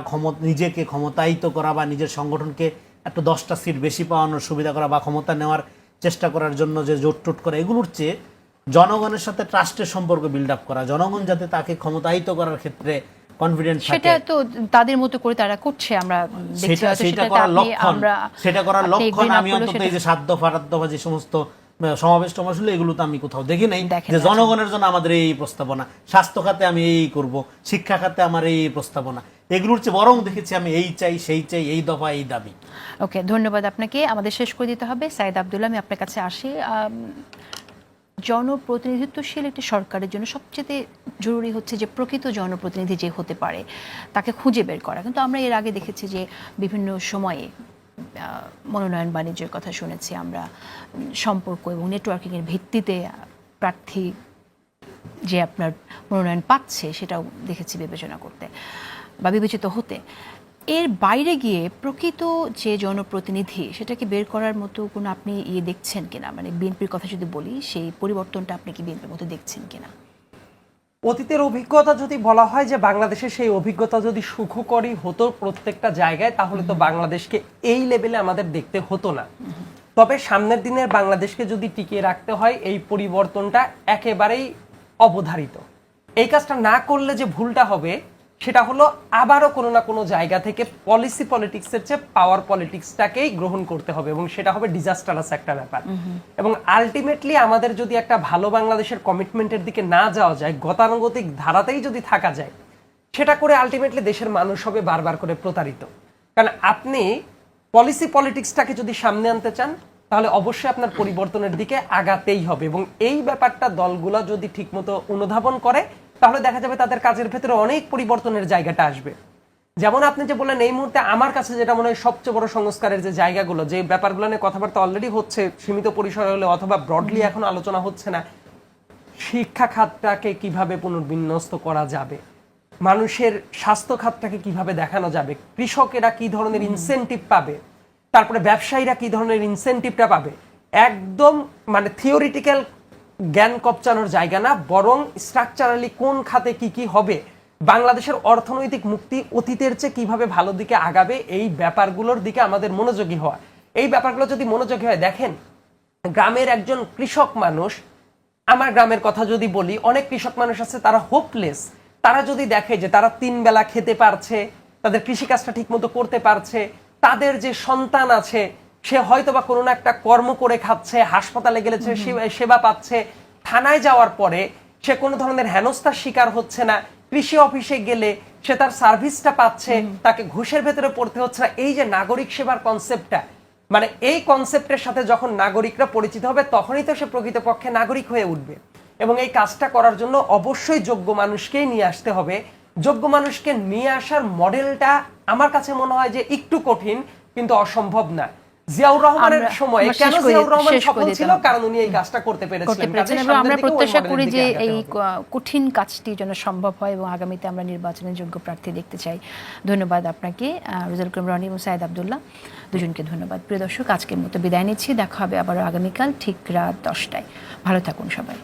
নিজেকে ক্ষমতায়িত করা বা নিজের সংগঠনকে একটা 10টা সিট বেশি পাওয়ানোর সুবিধা করা বা ক্ষমতা নেওয়ার চেষ্টা করার জন্য যে জোট টোট করা, এগুলোর চেয়ে জনগণের সাথে ট্রাস্টের সম্পর্ক বিল্ড আপ করা, জনগণ যাতে তাকে ক্ষমতায়িত করার ক্ষেত্রে কনফিডেন্ট থাকে, সেটা তো তাদের মতো করে তারা করছে, আমরা দেখছি। সেটা করার লক্ষণ, সেটা করার লক্ষণ আমি অন্তত এই যে 7 দফা 8 দফা যে সমস্ত সমাবেশ টমাবেশ হলো, এগুলো তো আমি কোথাও দেখি নাই যে জনগণের জন্য আমাদের এই প্রস্তাবনা, স্বাস্থ্য খাতে আমি এই করব, শিক্ষা খাতে আমার এই প্রস্তাবনা, এগুলোর চেয়ে বরং দেখেছি আমি এই চাই সেই চাই, এই দফা এই দাবি। ওকে, ধন্যবাদ আপনাকে। আমাদের শেষ করে দিতে হবে। সাইদ আব্দুল্লাহ, আমি আপনার কাছে আসি। জনপ্রতিনিধিত্বশীল একটি সরকারের জন্য সবচেয়ে জরুরি হচ্ছে যে প্রকৃত জনপ্রতিনিধি যে হতে পারে তাকে খুঁজে বের করা। কিন্তু আমরা এর আগে দেখেছি যে বিভিন্ন সময়ে মনোনয়ন বাণিজ্যের কথা শুনেছি আমরা, সম্পর্ক এবং নেটওয়ার্কিংয়ের ভিত্তিতে প্রার্থী যে আপনার মনোনয়ন পাচ্ছে সেটাও দেখেছি বিবেচনা করতে বা বিবেচিত হতে। এর বাইরে গিয়ে প্রকৃত যে জনপ্রতিনিধি সেটাকে বের করার মতো কোনো আপনি দেখছেন কিনা, মানে বিএনপির কথা যদি বলি, সেই পরিবর্তনটা আপনি কি বিএনপির মতো দেখছেন কিনা? অতীতের অভিজ্ঞতা যদি বলা হয় যে বাংলাদেশে সেই অভিজ্ঞতা যদি সুখকরই হতো প্রত্যেকটা জায়গায়, তাহলে তো বাংলাদেশকে এই লেভেলে আমাদের দেখতে হতো না। তবে সামনের দিনের বাংলাদেশকে যদি টিকিয়ে রাখতে হয়, এই পরিবর্তনটা একেবারেই অবধারিত। এই কাজটা না করলে যে ভুলটা হবে সেটা হলো আবারও কোনো না কোনো জায়গা থেকে পলিসি পলিটিক্সের চেয়ে পাওয়ার পলিটিক্সটাকেই গ্রহণ করতে হবে, এবং সেটা হবে ডিজাস্টারাস একটা ব্যাপার। এবং আলটিমেটলি আমাদের যদি একটা ভালো বাংলাদেশের কমিটমেন্টের দিকে না যাওয়া যায়, গতানুগতিক ধারাতেই যদি থাকা যায়, সেটা করে আলটিমেটলি দেশের মানুষ হবে বারবার করে প্রতারিত। কারণ আপনি পলিসি পলিটিক্সটাকে যদি সামনে আনতে চান, তাহলে অবশ্যই আপনার পরিবর্তনের দিকে আগাতেই হবে, এবং এই ব্যাপারটা দলগুলো যদি ঠিকমতো অনুধাবন করে, তাহলে দেখা যাবে তাদের কাজের ভেতরে অনেক পরিবর্তনের জায়গাটা আসবে। যেমন আপনি যে বললেন, এই মুহূর্তে আমার কাছে যেটা মনে হয় সবচেয়ে বড় সংস্কারের যে জায়গাগুলো, যে ব্যাপারগুলো নিয়ে কথাবার্তা অলরেডি হচ্ছে সীমিত পরিসরে হলে অথবা ব্রডলি এখন আলোচনা হচ্ছে না, শিক্ষা খাতটাকে কিভাবে পুনর্বিন্যস্ত করা যাবে, মানুষের স্বাস্থ্য খাতটাকে কিভাবে দেখানো যাবে, কৃষকেরা কি ধরনের ইনসেনটিভ পাবে, তারপরে ব্যবসায়ীরা কি ধরনের ইনসেনটিভটা পাবে, একদম মানে থিওরিটিক্যাল জ্ঞান কপচানোর জায়গা না, বরং স্ট্রাকচারালি কোন খাতে কি কি হবে, বাংলাদেশের অর্থনৈতিক মুক্তি অতীতের চেয়ে কিভাবে ভালো দিকে আগাবে, এই ব্যাপারগুলোর দিকে আমাদের মনোযোগী হওয়া। এই ব্যাপারগুলো যদি মনোযোগী হয়, দেখেন গ্রামের একজন কৃষক মানুষ, আমার গ্রামের কথা যদি বলি, অনেক কৃষক মানুষ আছে তারা হোপলেস। তারা যদি দেখে যে তারা 3 বেলা খেতে পারছে, তাদের কৃষিকাজটা ঠিক মতো করতে পারছে, তাদের যে সন্তান আছে সে হয়তো বা কোনো না একটা কর্ম করে খাচ্ছে, হাসপাতালে গেলে সেবা পাচ্ছে, থানায় যাওয়ার পরে সে কোনো ধরনের হেনস্থার শিকার হচ্ছে না, কৃষি অফিসে গেলে সে তার সার্ভিসটা পাচ্ছে, তাকে ঘুষের ভেতরে পড়তে হচ্ছে না। এই যে নাগরিক সেবার কনসেপ্টটা, মানে এই কনসেপ্টের সাথে যখন নাগরিকরা পরিচিত হবে, তখনই তো সে প্রকৃতপক্ষে নাগরিক হয়ে উঠবে। এবং এই কাজটা করার জন্য অবশ্যই যোগ্য মানুষকেই নিয়ে আসতে হবে। যোগ্য মানুষকে নিয়ে আসার মডেলটা আমার কাছে মনে হয় যে একটু কঠিন, কিন্তু অসম্ভব না। জিয়াউর রহমানের সময় কেন জিয়াউর রহমান সফল ছিল? কারণ উনি এই কাজটা করতে পেরেছিলেন। এবং আমরা প্রত্যাশা করি যে এই কঠিন কাজটি যেন সম্ভব হয় এবং আগামীতে আমরা নির্বাচনের যোগ্য প্রার্থী দেখতে চাই। ধন্যবাদ আপনাকে রেজাউল করিম রনি এবং সাইদ আব্দুল্লাহ, দুজনকে ধন্যবাদ। প্রিয় দর্শক, আজকের মতো বিদায় নিচ্ছি। দেখা হবে আবার আগামীকাল ঠিক রাত 10টায়। ভালো থাকুন সবাই।